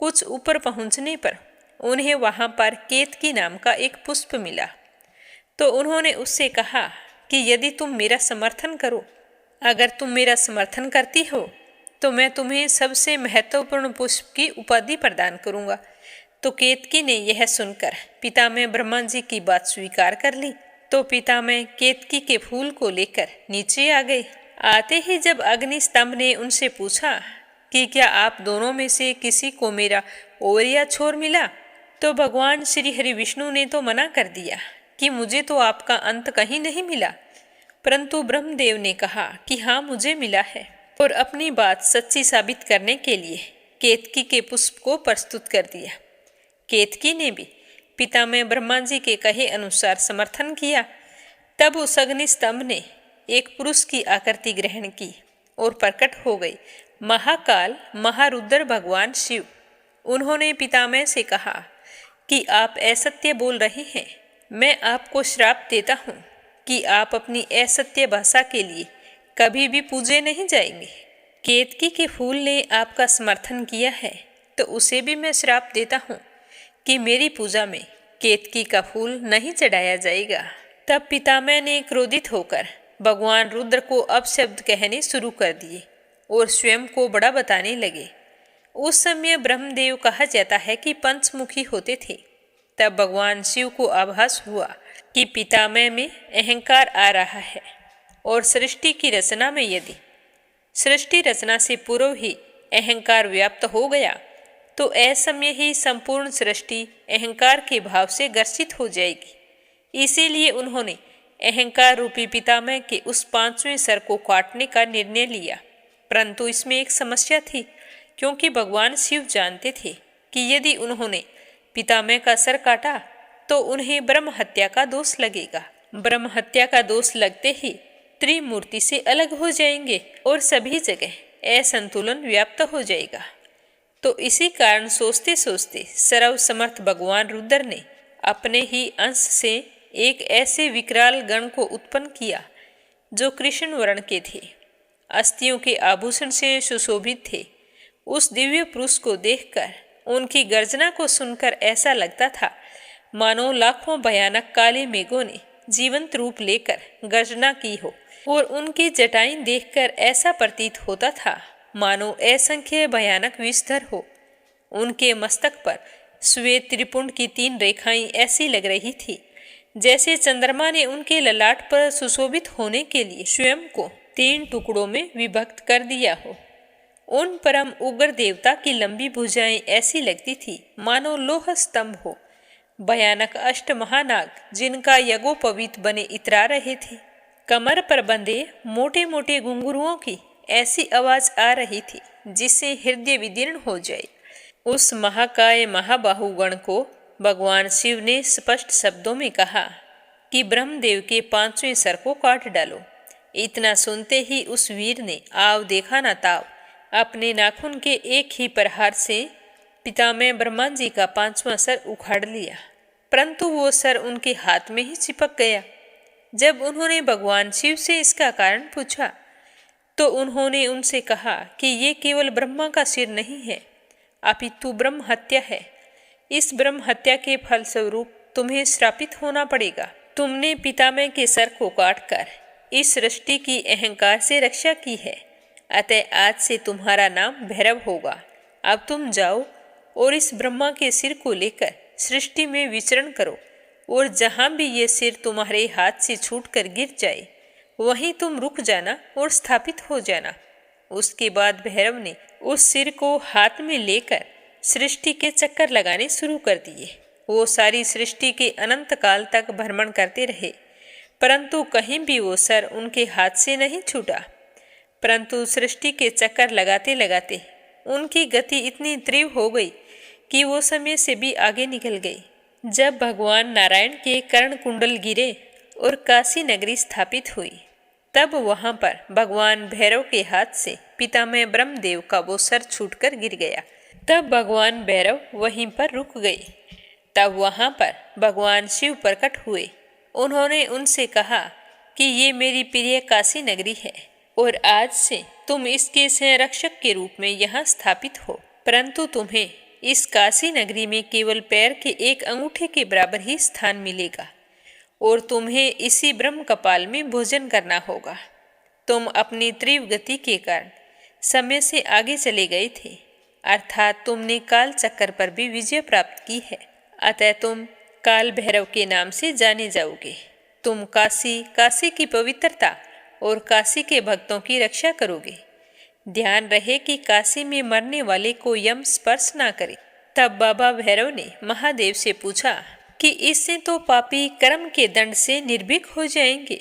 कुछ ऊपर पहुंचने पर उन्हें वहां पर केतकी नाम का एक पुष्प मिला। तो उन्होंने उससे कहा कि यदि तुम मेरा समर्थन करो, अगर तुम मेरा समर्थन करती हो, तो मैं तुम्हें सबसे महत्वपूर्ण पुष्प की उपाधि प्रदान करूंगा। तो केतकी ने यह सुनकर पितामह ब्रह्मा जी की बात स्वीकार कर ली। तो पितामह केतकी के फूल को लेकर नीचे आ गए। आते ही जब अग्नि स्तंभ ने उनसे पूछा कि क्या आप दोनों में से किसी को मेरा ओर या छोर मिला, तो भगवान श्री हरि विष्णु ने तो मना कर दिया कि मुझे तो आपका अंत कहीं नहीं मिला। परंतु ब्रह्मदेव ने कहा कि हाँ, मुझे मिला है, और अपनी बात सच्ची साबित करने के लिए केतकी के पुष्प को प्रस्तुत कर दिया। केतकी ने भी पितामह ब्रह्मा जी के कहे अनुसार समर्थन किया। तब उस अग्नि स्तंभ ने एक पुरुष की आकृति ग्रहण की और प्रकट हो गई महाकाल महारुद्र भगवान शिव। उन्होंने पितामह से कहा कि आप असत्य बोल रहे हैं, मैं आपको श्राप देता हूँ कि आप अपनी असत्य भाषा के लिए कभी भी पूजे नहीं जाएंगे। केतकी के फूल ने आपका समर्थन किया है, तो उसे भी मैं श्राप देता हूँ कि मेरी पूजा में केतकी का फूल नहीं चढ़ाया जाएगा। तब पितामह ने क्रोधित होकर भगवान रुद्र को अपशब्द कहने शुरू कर दिए और स्वयं को बड़ा बताने लगे। उस समय ब्रह्मदेव कहा जाता है कि पंचमुखी होते थे तब भगवान शिव को आभास हुआ कि पितामह में अहंकार आ रहा है और सृष्टि की रचना में यदि सृष्टि रचना से पूर्व ही अहंकार व्याप्त हो गया तो असमय ही संपूर्ण सृष्टि अहंकार के भाव से ग्रसित हो जाएगी। इसीलिए उन्होंने अहंकार रूपी पितामह के उस 5वें सर को काटने का निर्णय लिया। परंतु इसमें एक समस्या थी, क्योंकि भगवान शिव जानते थे कि यदि उन्होंने पितामह का सर काटा तो उन्हें ब्रह्म हत्या का दोष लगेगा। ब्रह्म हत्या का दोष लगते ही त्रिमूर्ति से अलग हो जाएंगे और सभी जगह असंतुलन व्याप्त हो जाएगा। तो इसी कारण सोचते सोचते सर्वसमर्थ भगवान रुद्र ने अपने ही अंश से एक ऐसे विकराल गण को उत्पन्न किया जो कृष्ण वर्ण के थे, अस्थियों के आभूषण से सुशोभित थे। उस दिव्य पुरुष को देखकर, उनकी गर्जना को सुनकर ऐसा लगता था मानो लाखों भयानक काले मेघों ने जीवंत रूप लेकर गर्जना की हो, और उनकी जटाएं देखकर ऐसा प्रतीत होता था मानो असंख्य भयानक विषधर हो। उनके मस्तक पर श्वेत त्रिपुंड की 3 रेखाएं ऐसी लग रही थी जैसे चंद्रमा ने उनके ललाट पर सुशोभित होने के लिए स्वयं को 3 टुकड़ों में विभक्त कर दिया हो। उन परम उग्र देवता की लंबी भुजाएं ऐसी लगती थी मानो लोह स्तंभ हो। भयानक अष्ट महानाग जिनका यज्ञोपवीत बने इतरा रहे थे। कमर पर बंधे मोटे मोटे घुंघरुओं की ऐसी आवाज आ रही थी जिससे हृदय विदीर्ण हो जाए। उस महाकाय महाबाहु गण को भगवान शिव ने स्पष्ट शब्दों में कहा कि ब्रह्मदेव के 5वें सर को काट डालो। इतना सुनते ही उस वीर ने आव देखा ना ताव अपने नाखून के एक ही प्रहार से पितामह ब्रह्मा जी का 5वां सर उखाड़ लिया, परंतु वो सर उनके हाथ में ही चिपक गया। जब उन्होंने भगवान शिव से इसका कारण पूछा तो उन्होंने उनसे कहा कि ये केवल ब्रह्मा का सिर नहीं है, अपितु ब्रह्म हत्या है। इस ब्रह्म हत्या के फलस्वरूप तुम्हें श्रापित होना पड़ेगा। तुमने पितामह के सर को काटकर इस सृष्टि की अहंकार से रक्षा की है, अतः आज से तुम्हारा नाम भैरव होगा। अब तुम जाओ और इस ब्रह्मा के सिर को लेकर सृष्टि में विचरण करो, और जहाँ भी ये सिर तुम्हारे हाथ से छूटकर गिर जाए वहीं तुम रुक जाना और स्थापित हो जाना। उसके बाद भैरव ने उस सिर को हाथ में लेकर सृष्टि के चक्कर लगाने शुरू कर दिए। वो सारी सृष्टि के अनंत काल तक भ्रमण करते रहे, परंतु कहीं भी वो सर उनके हाथ से नहीं छूटा। परंतु सृष्टि के चक्कर लगाते लगाते उनकी गति इतनी तीव्र हो गई कि वो समय से भी आगे निकल गई। जब भगवान नारायण के कर्ण कुंडल गिरे और काशी नगरी स्थापित हुई, तब वहां पर भगवान भैरव के हाथ से पितामह ब्रह्मदेव का वो सर छूटकर गिर गया। तब भगवान भैरव वहीं पर रुक गए। तब वहां पर भगवान शिव प्रकट हुए। उन्होंने उनसे कहा कि ये मेरी प्रिय काशी नगरी है और आज से तुम इसके संरक्षक के रूप में यहाँ स्थापित हो, परंतु तुम्हें इस काशी नगरी में केवल पैर के एक अंगूठे के बराबर ही स्थान मिलेगा और तुम्हें इसी ब्रह्म कपाल में भोजन करना होगा। तुम अपनी तीव्र गति के कारण समय से आगे चले गए थे, अर्थात तुमने काल चक्कर पर भी विजय प्राप्त की है, अतः तुम काल भैरव के नाम से जाने जाओगे। तुम काशी की पवित्रता और काशी के भक्तों की रक्षा करोगे। ध्यान रहे कि काशी में मरने वाले को यम स्पर्श ना करे। तब बाबा भैरव ने महादेव से पूछा कि इससे तो पापी कर्म के दंड से निर्भीक हो जाएंगे।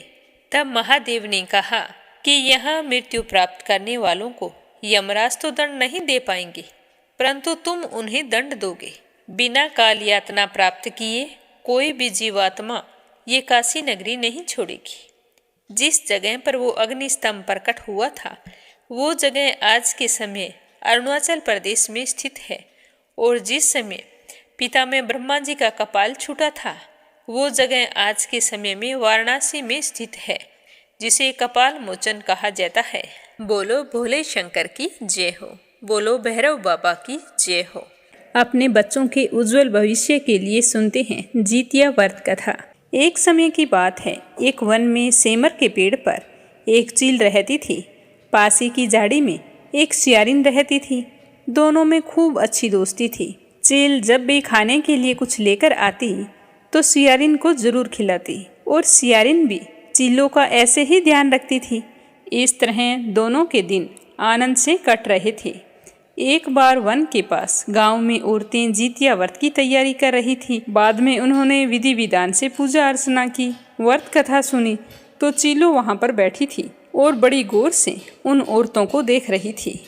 तब महादेव ने कहा कि यहाँ मृत्यु प्राप्त करने वालों को यमराज तो दंड नहीं दे पाएंगे, परंतु तुम उन्हें दंड दोगे। बिना काल यातना प्राप्त किए कोई भी जीवात्मा ये काशी नगरी नहीं छोड़ेगी। जिस जगह पर वो अग्नि स्तंभ प्रकट हुआ था वो जगह आज के समय अरुणाचल प्रदेश में स्थित है, और जिस समय पितामह ब्रह्मा जी का कपाल छूटा था वो जगह आज के समय में वाराणसी में स्थित है, जिसे कपाल मोचन कहा जाता है। बोलो भोले शंकर की जय हो, बोलो भैरव बाबा की जय हो। अपने बच्चों के उज्जवल भविष्य के लिए सुनते हैं जीतिया व्रत कथा। एक समय की बात है, एक वन में सेमर के पेड़ पर एक चील रहती थी। पास ही की झाड़ी में एक सियारिन रहती थी। दोनों में खूब अच्छी दोस्ती थी। चील जब भी खाने के लिए कुछ लेकर आती तो सियारिन को जरूर खिलाती और सियारिन भी चीलों का ऐसे ही ध्यान रखती थी। इस तरह दोनों के दिन आनंद से कट रहे थे। एक बार वन के पास गांव में औरतें जितिया व्रत की तैयारी कर रही थी। बाद में उन्होंने विधि विधान से पूजा अर्चना की, व्रत कथा सुनी तो चीलो वहां पर बैठी थी और बड़ी गौर से उन औरतों को देख रही थी।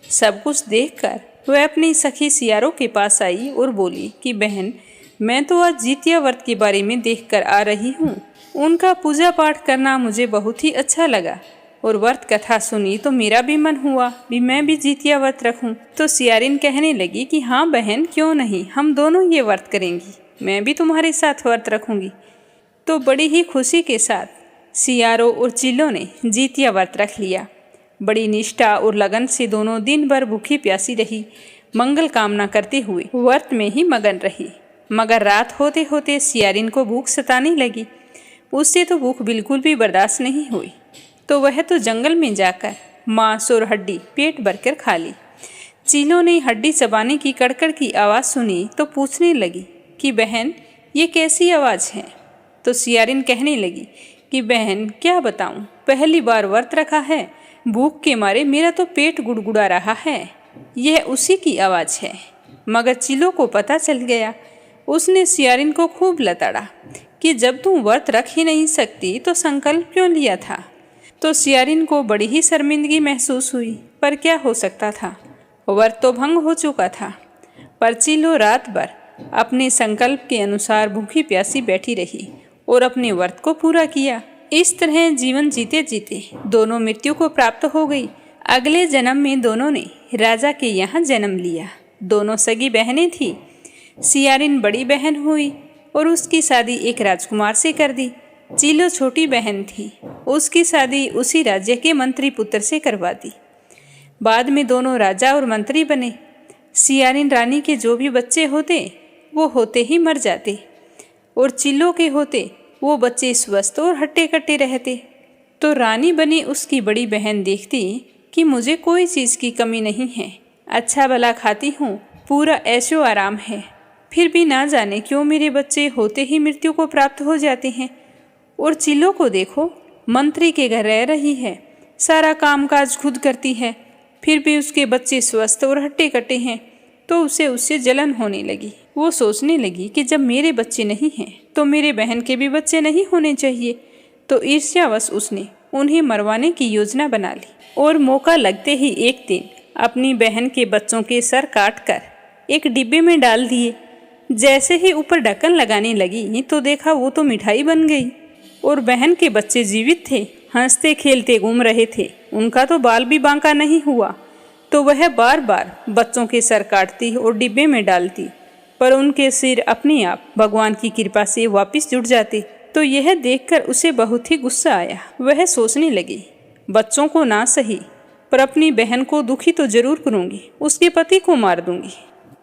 सब कुछ देखकर वह अपनी सखी सियारों के पास आई और बोली कि बहन, मैं तो आज जितिया व्रत के बारे में देखकर आ रही हूँ। उनका पूजा पाठ करना मुझे बहुत ही अच्छा लगा और व्रत कथा सुनी तो मेरा भी मन हुआ भी मैं भी जितिया व्रत रखूं। तो सियारिन कहने लगी कि हाँ बहन, क्यों नहीं, हम दोनों ये व्रत करेंगी, मैं भी तुम्हारे साथ व्रत रखूंगी। तो बड़ी ही खुशी के साथ सियारों और चीलों ने जितिया व्रत रख लिया। बड़ी निष्ठा और लगन से दोनों दिन भर भूखी प्यासी रही, मंगल कामना करते हुए व्रत में ही मगन रही। मगर रात होते होते सियारिन को भूख सताने लगी। उससे तो भूख बिल्कुल भी बर्दाश्त नहीं हुई, तो वह तो जंगल में जाकर मांस और हड्डी पेट भरकर खा ली। चीलों ने हड्डी चबाने की कड़कड़ की आवाज़ सुनी तो पूछने लगी कि बहन, ये कैसी आवाज़ है। तो सियारिन कहने लगी कि बहन, क्या बताऊं, पहली बार व्रत रखा है, भूख के मारे मेरा तो पेट गुड़गुड़ा रहा है, यह उसी की आवाज़ है। मगर चीलों को पता चल गया। उसने सियारिन को खूब लताड़ा कि जब तुम व्रत रख ही नहीं सकती तो संकल्प क्यों लिया था। तो सियारिन को बड़ी ही शर्मिंदगी महसूस हुई, पर क्या हो सकता था, व्रत तो भंग हो चुका था। पर चीलो रात भर अपने संकल्प के अनुसार भूखी प्यासी बैठी रही और अपने व्रत को पूरा किया। इस तरह जीवन जीते जीते दोनों मृत्यु को प्राप्त हो गई। अगले जन्म में दोनों ने राजा के यहाँ जन्म लिया। दोनों सगी बहनें थीं। सियारिन बड़ी बहन हुई और उसकी शादी एक राजकुमार से कर दी। चीलो छोटी बहन थी, उसकी शादी उसी राज्य के मंत्री पुत्र से करवा दी। बाद में दोनों राजा और मंत्री बने। सियारिन रानी के जो भी बच्चे होते वो होते ही मर जाते और चीलो के होते वो बच्चे स्वस्थ और हट्टे कट्टे रहते। तो रानी बनी उसकी बड़ी बहन देखती कि मुझे कोई चीज़ की कमी नहीं है, अच्छा भला खाती हूँ, पूरा ऐशो आराम है, फिर भी ना जाने क्यों मेरे बच्चे होते ही मृत्यु को प्राप्त हो जाते हैं। और चीलो को देखो, मंत्री के घर रह रही है, सारा कामकाज खुद करती है, फिर भी उसके बच्चे स्वस्थ और हट्टे कट्टे हैं। तो उसे उससे जलन होने लगी। वो सोचने लगी कि जब मेरे बच्चे नहीं हैं तो मेरे बहन के भी बच्चे नहीं होने चाहिए। तो ईर्ष्यावश उसने उन्हें मरवाने की योजना बना ली और मौका लगते ही एक दिन अपनी बहन के बच्चों के सर काट कर एक डिब्बे में डाल दिए। जैसे ही ऊपर ढक्कन लगाने लगी तो देखा वो तो मिठाई बन गई और बहन के बच्चे जीवित थे, हंसते खेलते घूम रहे थे। उनका तो बाल भी बांका नहीं हुआ। तो वह बार बार बच्चों के सर काटती और डिब्बे में डालती, पर उनके सिर अपने आप भगवान की कृपा से वापस जुड़ जाते। तो यह देखकर उसे बहुत ही गुस्सा आया। वह सोचने लगी, बच्चों को ना सही पर अपनी बहन को दुखी तो जरूर करूंगी, उसके पति को मार दूंगी।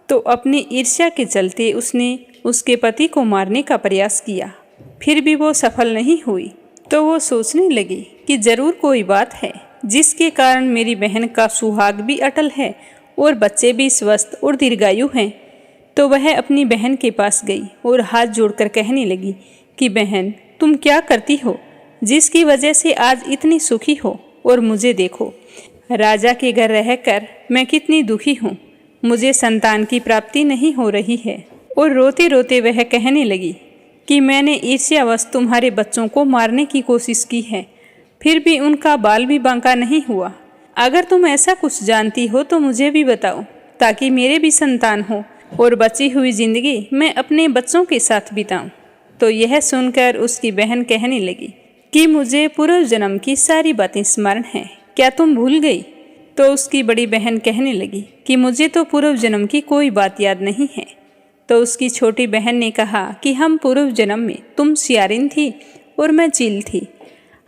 तो अपनी ईर्ष्या के चलते उसने उसके पति को मारने का प्रयास किया, फिर भी वो सफल नहीं हुई। तो वो सोचने लगी कि जरूर कोई बात है जिसके कारण मेरी बहन का सुहाग भी अटल है और बच्चे भी स्वस्थ और दीर्घायु हैं। तो वह अपनी बहन के पास गई और हाथ जोड़कर कहने लगी कि बहन, तुम क्या करती हो जिसकी वजह से आज इतनी सुखी हो, और मुझे देखो, राजा के घर रहकर मैं कितनी दुखी हूँ, मुझे संतान की प्राप्ति नहीं हो रही है। और रोते रोते वह कहने लगी कि मैंने ईर्ष्यावश तुम्हारे बच्चों को मारने की कोशिश की है, फिर भी उनका बाल भी बांका नहीं हुआ। अगर तुम ऐसा कुछ जानती हो तो मुझे भी बताओ, ताकि मेरे भी संतान हो और बची हुई जिंदगी मैं अपने बच्चों के साथ बिताऊं। तो यह सुनकर उसकी बहन कहने लगी कि मुझे पूर्व जन्म की सारी बातें स्मरण हैं, क्या तुम भूल गई। तो उसकी बड़ी बहन कहने लगी कि मुझे तो पूर्व जन्म की कोई बात याद नहीं है। तो उसकी छोटी बहन ने कहा कि हम पूर्व जन्म में तुम सियारिन थी और मैं चील थी,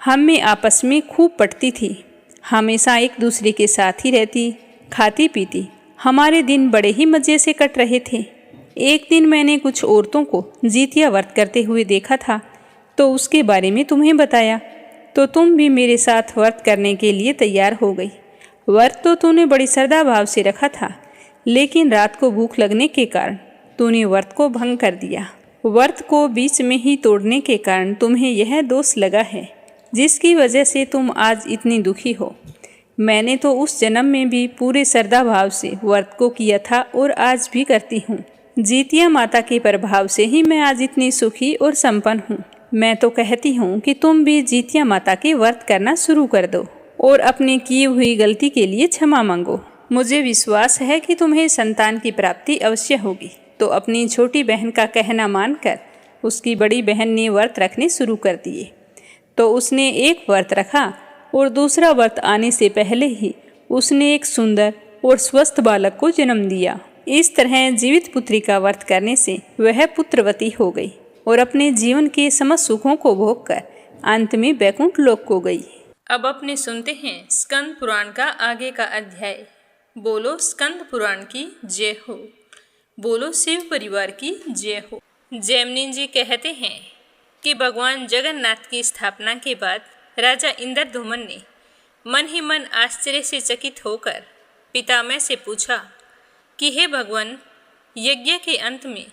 हम में आपस में खूब पटती थी, हमेशा एक दूसरे के साथ ही रहती, खाती पीती, हमारे दिन बड़े ही मज़े से कट रहे थे। एक दिन मैंने कुछ औरतों को जितिया व्रत करते हुए देखा था, तो उसके बारे में तुम्हें बताया, तो तुम भी मेरे साथ व्रत करने के लिए तैयार हो गई। व्रत तो तूने बड़ी श्रद्धा भाव से रखा था, लेकिन रात को भूख लगने के कारण तूने व्रत को भंग कर दिया। व्रत को बीच में ही तोड़ने के कारण तुम्हें यह दोष लगा है, जिसकी वजह से तुम आज इतनी दुखी हो। मैंने तो उस जन्म में भी पूरे श्रद्धा भाव से व्रत को किया था और आज भी करती हूँ। जीतिया माता के प्रभाव से ही मैं आज इतनी सुखी और संपन्न हूँ। मैं तो कहती हूँ कि तुम भी जीतिया माता के व्रत करना शुरू कर दो और अपनी की हुई गलती के लिए क्षमा मांगो। मुझे विश्वास है कि तुम्हें संतान की प्राप्ति अवश्य होगी। तो अपनी छोटी बहन का कहना मानकर उसकी बड़ी बहन ने व्रत रखने शुरू कर दिए। तो उसने एक व्रत रखा और दूसरा व्रत आने से पहले ही उसने एक सुंदर और स्वस्थ बालक को जन्म दिया। इस तरह जीवित पुत्री का व्रत करने से वह पुत्रवती हो गई और अपने जीवन के समस्त सुखों को भोगकर अंत में वैकुंठ लोक को गई। अब अपने सुनते हैं स्कंद पुराण का आगे का अध्याय। बोलो स्कंद पुराण की जय हो। बोलो शिव परिवार की जय हो। जैमिनी जी कहते हैं कि भगवान जगन्नाथ की स्थापना के बाद राजा इंद्रद्युम्न ने मन ही मन आश्चर्य से चकित होकर पितामह से पूछा कि हे भगवान, यज्ञ के अंत में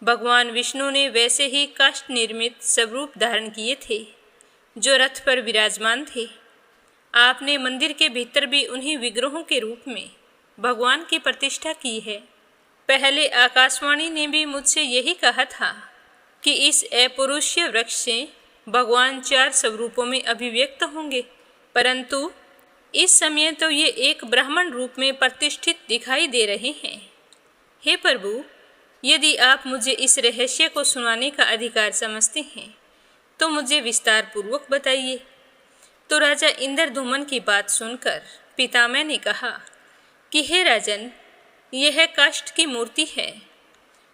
भगवान विष्णु ने वैसे ही काष्ठ निर्मित स्वरूप धारण किए थे जो रथ पर विराजमान थे। आपने मंदिर के भीतर भी उन्हीं विग्रहों के रूप में भगवान की प्रतिष्ठा की है। पहले आकाशवाणी ने भी मुझसे यही कहा था कि इस अपौरुषीय वृक्ष से भगवान 4 स्वरूपों में अभिव्यक्त होंगे, परंतु इस समय तो ये एक ब्राह्मण रूप में प्रतिष्ठित दिखाई दे रहे हैं। हे प्रभु, यदि आप मुझे इस रहस्य को सुनाने का अधिकार समझते हैं तो मुझे विस्तार पूर्वक बताइए। तो राजा इंद्रद्युम्न की बात सुनकर पितामह ने कहा कि हे राजन, यह काष्ठ की मूर्ति है।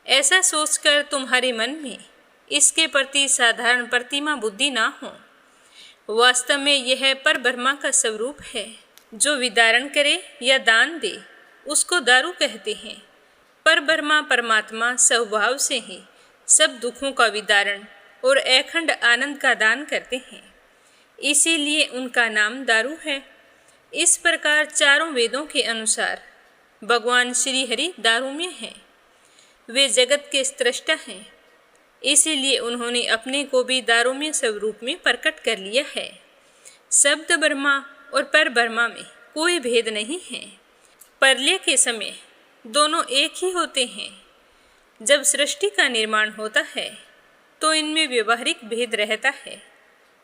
ऐसा सोचकर तुम्हारे मन में इसके प्रति साधारण प्रतिमा बुद्धि ना हो। वास्तव में यह परब्रह्मा का स्वरूप है। जो विदारण करे या दान दे उसको दारू कहते हैं। परब्रह्मा परमात्मा स्वभाव से ही सब दुखों का विदारण और अखंड आनंद का दान करते हैं, इसीलिए उनका नाम दारू है। इस प्रकार चारों वेदों के अनुसार भगवान श्री हरि दारूमय हैं। वे जगत के स्रष्टा हैं, इसीलिए उन्होंने अपने को भी दारूमय स्वरूप में प्रकट कर लिया है। शब्द ब्रह्मा और पर ब्रह्मा में कोई भेद नहीं है। प्रलय के समय दोनों एक ही होते हैं। जब सृष्टि का निर्माण होता है तो इनमें व्यवहारिक भेद रहता है।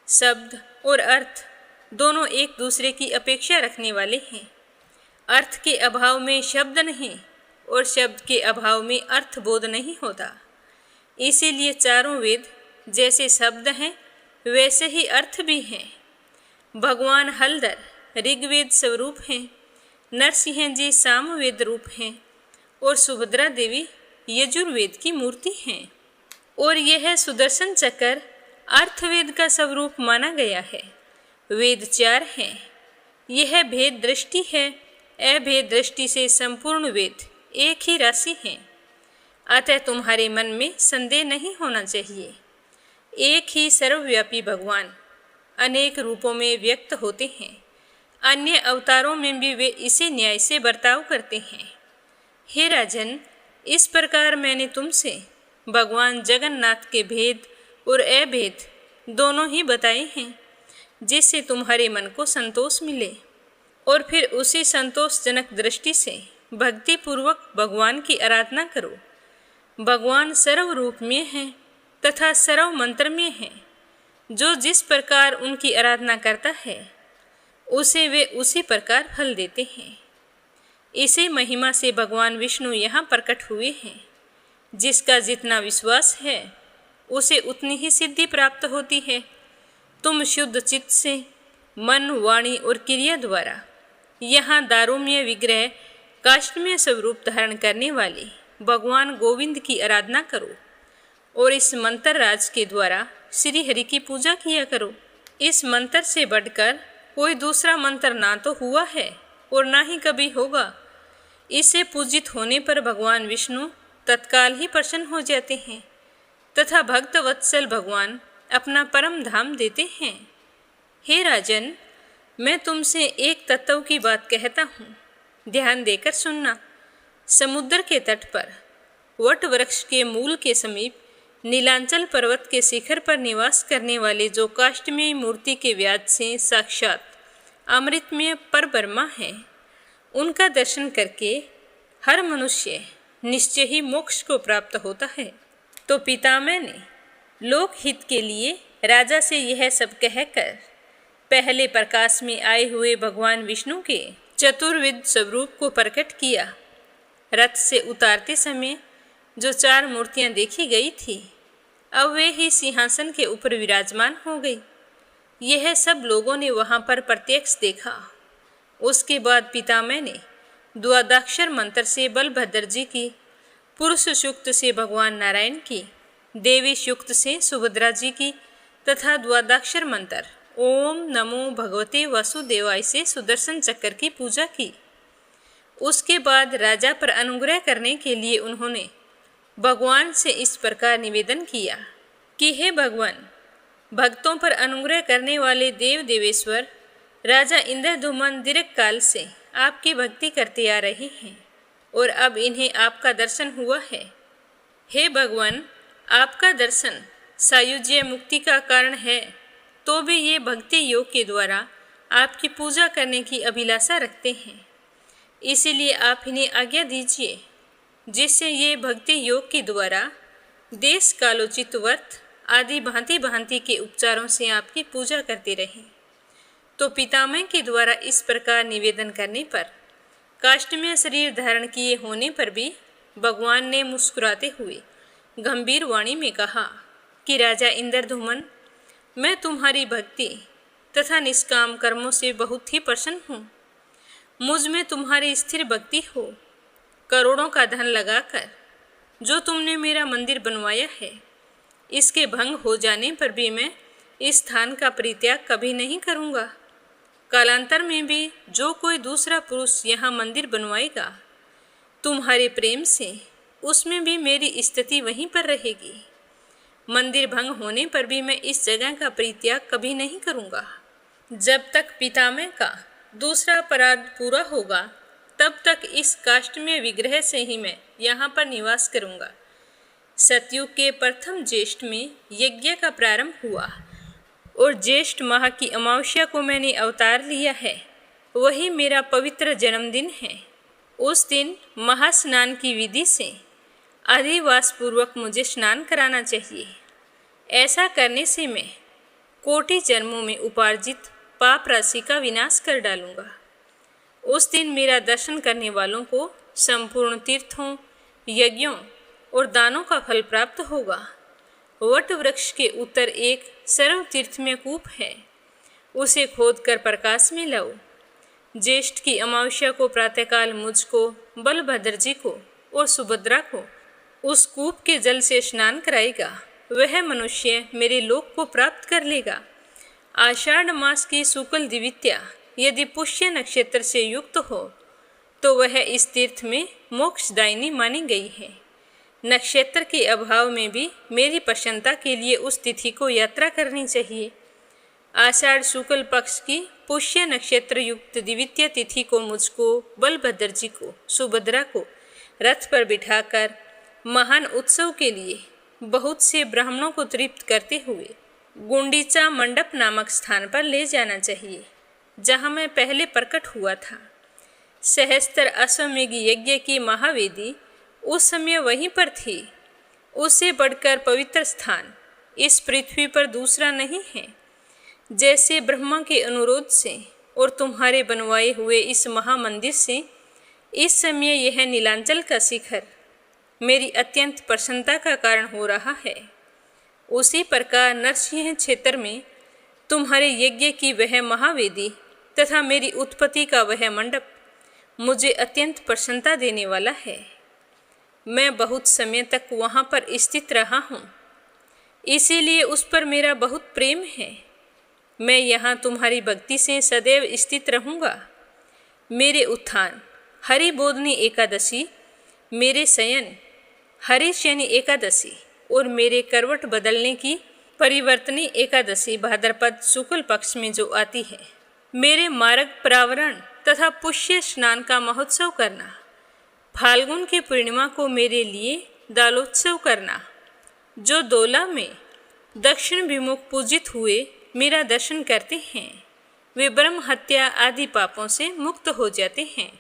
शब्द और अर्थ दोनों एक दूसरे की अपेक्षा रखने वाले हैं। अर्थ के अभाव में शब्द नहीं और शब्द के अभाव में अर्थ बोध नहीं होता। इसीलिए चारों वेद जैसे शब्द हैं वैसे ही अर्थ भी हैं। भगवान हलधर ऋग्वेद स्वरूप हैं, नरसिंह जी सामवेद रूप हैं और सुभद्रा देवी यजुर्वेद की मूर्ति हैं। और यह सुदर्शन चक्र अर्थवेद का स्वरूप माना गया है। वेद 4 हैं। यह भेद दृष्टि है। अभेद दृष्टि से संपूर्ण वेद एक ही राशि हैं। अतः तुम्हारे मन में संदेह नहीं होना चाहिए। एक ही सर्वव्यापी भगवान अनेक रूपों में व्यक्त होते हैं। अन्य अवतारों में भी वे इसी न्याय से बर्ताव करते हैं। हे राजन, इस प्रकार मैंने तुमसे भगवान जगन्नाथ के भेद और अभेद दोनों ही बताए हैं, जिससे तुम्हारे मन को संतोष मिले और फिर उसी संतोषजनक दृष्टि से भक्तिपूर्वक भगवान की आराधना करो। भगवान सर्व रूप में हैं तथा सर्व मंत्र में हैं। जो जिस प्रकार उनकी आराधना करता है उसे वे उसी प्रकार फल देते हैं। इसी महिमा से भगवान विष्णु यहाँ प्रकट हुए हैं। जिसका जितना विश्वास है उसे उतनी ही सिद्धि प्राप्त होती है। तुम शुद्ध चित्त से मन, वाणी और क्रिया द्वारा यहाँ दारूमय विग्रह काष्ठमय स्वरूप धारण करने वाले भगवान गोविंद की आराधना करो और इस मंत्र राज के द्वारा श्री हरि की पूजा किया करो। इस मंत्र से बढ़कर कोई दूसरा मंत्र ना तो हुआ है और ना ही कभी होगा। इसे पूजित होने पर भगवान विष्णु तत्काल ही प्रसन्न हो जाते हैं तथा भक्त वत्सल भगवान अपना परम धाम देते हैं। हे राजन, मैं तुमसे एक तत्व की बात कहता हूँ, ध्यान देकर सुनना। समुद्र के तट पर वट वृक्ष के मूल के समीप नीलांचल पर्वत के शिखर पर निवास करने वाले जो काष्ठमय मूर्ति के व्याज से साक्षात अमृतमय परब्रह्मा हैं, उनका दर्शन करके हर मनुष्य निश्चय ही मोक्ष को प्राप्त होता है। तो पितामह ने लोक हित के लिए राजा से यह सब कहकर पहले प्रकाश में आए हुए भगवान विष्णु के चतुर्विध स्वरूप को प्रकट किया। रथ से उतारते समय जो 4 मूर्तियां देखी गई थी, अब वे ही सिंहासन के ऊपर विराजमान हो गई। यह सब लोगों ने वहां पर प्रत्यक्ष देखा। उसके बाद पितामह ने द्वादशाक्षर मंत्र से बलभद्र जी की, पुरुष सूक्त से भगवान नारायण की, देवी सूक्त से सुभद्रा जी की तथा द्वादशाक्षर मंत्र ओम नमो भगवते वासुदेवाय से सुदर्शन चक्र की पूजा की। उसके बाद राजा पर अनुग्रह करने के लिए उन्होंने भगवान से इस प्रकार निवेदन किया कि हे भगवान, भक्तों पर अनुग्रह करने वाले देव देवेश्वर राजा इंद्रद्युम्न दीर्घ काल से आपकी भक्ति करते आ रहे हैं और अब इन्हें आपका दर्शन हुआ है। हे भगवान, आपका दर्शन सायुज्य मुक्ति का कारण है, तो भी ये भक्ति योग के द्वारा आपकी पूजा करने की अभिलाषा रखते हैं। इसीलिए आप इन्हें आज्ञा दीजिए जिससे ये भक्ति योग के द्वारा देश कालोचित व्रत आदि भांति भांति के उपचारों से आपकी पूजा करते रहें। तो पितामह के द्वारा इस प्रकार निवेदन करने पर काष्ठमय शरीर धारण किए होने पर भी भगवान ने मुस्कुराते हुए गंभीर वाणी में कहा कि राजा इंद्रद्युम्न, मैं तुम्हारी भक्ति तथा निष्काम कर्मों से बहुत ही प्रसन्न हूँ। मुझ में तुम्हारी स्थिर भक्ति हो। करोड़ों का धन लगाकर जो तुमने मेरा मंदिर बनवाया है, इसके भंग हो जाने पर भी मैं इस स्थान का परित्याग कभी नहीं करूँगा। कालांतर में भी जो कोई दूसरा पुरुष यहाँ मंदिर बनवाएगा, तुम्हारे प्रेम से उसमें भी मेरी स्थिति वहीं पर रहेगी। मंदिर भंग होने पर भी मैं इस जगह का परित्याग कभी नहीं करूँगा। जब तक पितामह का दूसरा अपराध पूरा होगा, तब तक इस काष्ठमय विग्रह से ही मैं यहाँ पर निवास करूँगा। सतयुग के प्रथम ज्येष्ठ में यज्ञ का प्रारंभ हुआ और ज्येष्ठ माह की अमावस्या को मैंने अवतार लिया है। वही मेरा पवित्र जन्मदिन है। उस दिन महास्नान की विधि से अधिवास पूर्वक मुझे स्नान कराना चाहिए। ऐसा करने से मैं कोटि जन्मों में उपार्जित पाप राशि का विनाश कर डालूंगा। उस दिन मेरा दर्शन करने वालों को संपूर्ण तीर्थों, यज्ञों और दानों का फल प्राप्त होगा। वट वृक्ष के उत्तर एक सर्व तीर्थमय कूप है, उसे खोदकर प्रकाश में लाओ। ज्येष्ठ की अमावस्या को प्रातःकाल मुझको, बलभद्र जी को और सुभद्रा को उस कूप के जल से स्नान कराएगा। वह मनुष्य मेरे लोक को प्राप्त कर लेगा। आषाढ़ मास की शुक्ल द्वितीया यदि पुष्य नक्षत्र से युक्त हो तो वह इस तीर्थ में मोक्षदायिनी मानी गई है। नक्षत्र के अभाव में भी मेरी प्रसन्नता के लिए उस तिथि को यात्रा करनी चाहिए। आषाढ़ शुक्ल पक्ष की पुष्य नक्षत्र युक्त द्वितीय तिथि को मुझको, बलभद्र जी को, सुभद्रा को रथ पर बिठाकर महान उत्सव के लिए बहुत से ब्राह्मणों को तृप्त करते हुए गुंडीचा मंडप नामक स्थान पर ले जाना चाहिए, जहाँ मैं पहले प्रकट हुआ था। सहस्त्र अश्वमेघ यज्ञ की महावेदी उस समय वहीं पर थी। उससे बढ़कर पवित्र स्थान इस पृथ्वी पर दूसरा नहीं है। जैसे ब्रह्मा के अनुरोध से और तुम्हारे बनवाए हुए इस महामंदिर से इस समय यह नीलांचल का शिखर मेरी अत्यंत प्रसन्नता का कारण हो रहा है, उसी प्रकार नरसिंह क्षेत्र में तुम्हारे यज्ञ की वह महावेदी तथा मेरी उत्पत्ति का वह मंडप मुझे अत्यंत प्रसन्नता देने वाला है। मैं बहुत समय तक वहाँ पर स्थित रहा हूँ, इसीलिए उस पर मेरा बहुत प्रेम है। मैं यहाँ तुम्हारी भक्ति से सदैव स्थित रहूँगा। मेरे उत्थान हरिबोधनी एकादशी, मेरे शयन हरिशयनी एकादशी और मेरे करवट बदलने की परिवर्तनी एकादशी भाद्रपद शुक्ल पक्ष में जो आती है, मेरे मार्ग प्रावरण तथा पुष्य स्नान का महोत्सव करना। फाल्गुन की पूर्णिमा को मेरे लिए दालोत्सव करना। जो दोला में दक्षिण विमुख पूजित हुए मेरा दर्शन करते हैं, वे ब्रह्म हत्या आदि पापों से मुक्त हो जाते हैं।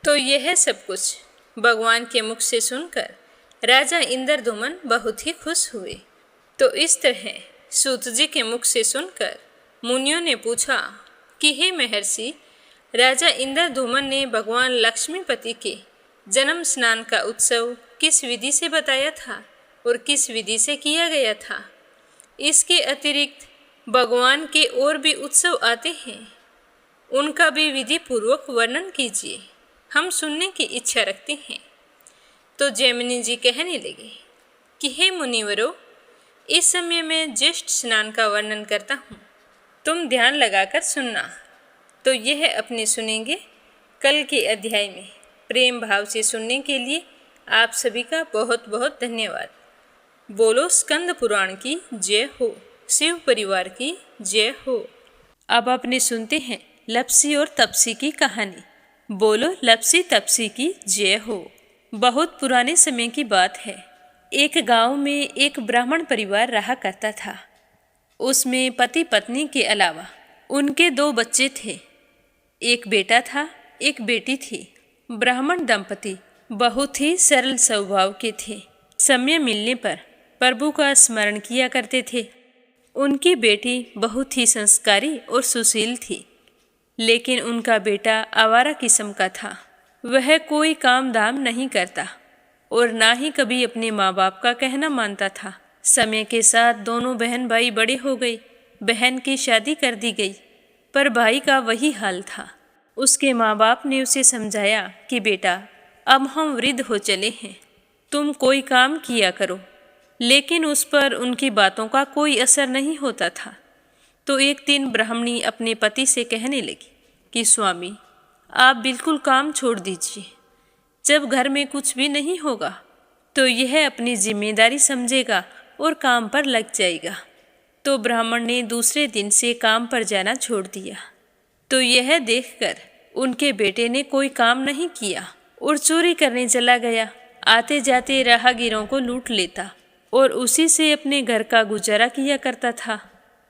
तो यह सब कुछ भगवान के मुख से सुनकर राजा इंद्रदुमन बहुत ही खुश हुए। तो इस तरह सूत जी के मुख से सुनकर मुनियों ने पूछा कि हे महर्षि, राजा इंद्रदुमन ने भगवान लक्ष्मीपति के जन्म स्नान का उत्सव किस विधि से बताया था और किस विधि से किया गया था? इसके अतिरिक्त भगवान के और भी उत्सव आते हैं, उनका भी विधि पूर्वक वर्णन कीजिए, हम सुनने की इच्छा रखते हैं। तो जैमिनी जी कहने लगे कि हे मुनिवरों, इस समय मैं ज्येष्ठ स्नान का वर्णन करता हूँ, तुम ध्यान लगाकर सुनना। तो यह अपने सुनेंगे कल के अध्याय में। प्रेम भाव से सुनने के लिए आप सभी का बहुत बहुत धन्यवाद। बोलो स्कंद पुराण की जय हो, शिव परिवार की जय हो। अब अपने सुनते हैं लप्सी और तपसी की कहानी। बोलो लप्सी तपसी की जय हो। बहुत पुराने समय की बात है। एक गांव में एक ब्राह्मण परिवार रहा करता था। उसमें पति पत्नी के अलावा उनके 2 बच्चे थे। एक बेटा था, एक बेटी थी। ब्राह्मण दंपति बहुत ही सरल स्वभाव के थे। समय मिलने पर प्रभु का स्मरण किया करते थे। उनकी बेटी बहुत ही संस्कारी और सुशील थी, लेकिन उनका बेटा आवारा किस्म का था। वह कोई काम धाम नहीं करता और ना ही कभी अपने माँ बाप का कहना मानता था। समय के साथ दोनों बहन भाई बड़े हो गए। बहन की शादी कर दी गई, पर भाई का वही हाल था। उसके माँ बाप ने उसे समझाया कि बेटा, अब हम वृद्ध हो चले हैं, तुम कोई काम किया करो, लेकिन उस पर उनकी बातों का कोई असर नहीं होता था। तो एक दिन ब्राह्मणी अपने पति से कहने लगी कि स्वामी, आप बिल्कुल काम छोड़ दीजिए। जब घर में कुछ भी नहीं होगा तो यह अपनी जिम्मेदारी समझेगा और काम पर लग जाएगा। तो ब्राह्मण ने दूसरे दिन से काम पर जाना छोड़ दिया। तो यह देखकर उनके बेटे ने कोई काम नहीं किया और चोरी करने चला गया। आते जाते राहगीरों को लूट लेता और उसी से अपने घर का गुजारा किया करता था।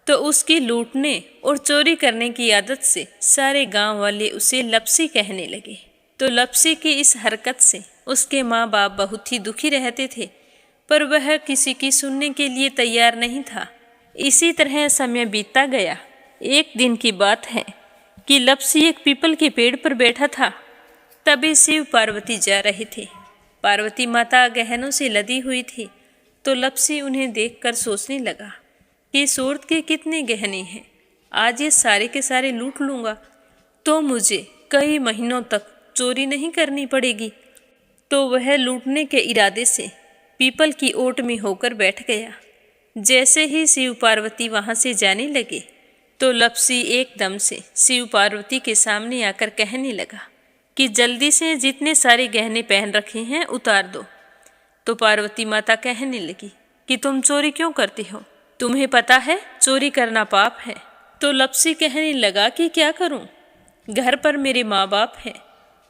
तो उसकी लूटने और चोरी करने की आदत से सारे गांव वाले उसे लप्सी कहने लगे। तो लप्सी की इस हरकत से उसके माँ बाप बहुत ही दुखी रहते थे, पर वह किसी की सुनने के लिए तैयार नहीं था। इसी तरह समय बीतता गया। एक दिन की बात है कि लप्सी एक पीपल के पेड़ पर बैठा था। तभी शिव पार्वती जा रहे थे। पार्वती माता गहनों से लदी हुई थी। तो लप्सी उन्हें देखकर सोचने लगा कि सूरत के कितने गहने हैं, आज ये सारे के सारे लूट लूँगा तो मुझे कई महीनों तक चोरी नहीं करनी पड़ेगी। तो वह लूटने के इरादे से पीपल की ओट में होकर बैठ गया। जैसे ही शिव पार्वती वहाँ से जाने लगे तो लप्सी एकदम से शिव पार्वती के सामने आकर कहने लगा कि जल्दी से जितने सारे गहने पहन रखे हैं उतार दो। तो पार्वती माता कहने लगी कि तुम चोरी क्यों करती हो, तुम्हें पता है चोरी करना पाप है। तो लप्सी कहने लगा कि क्या करूं, घर पर मेरे माँ बाप हैं,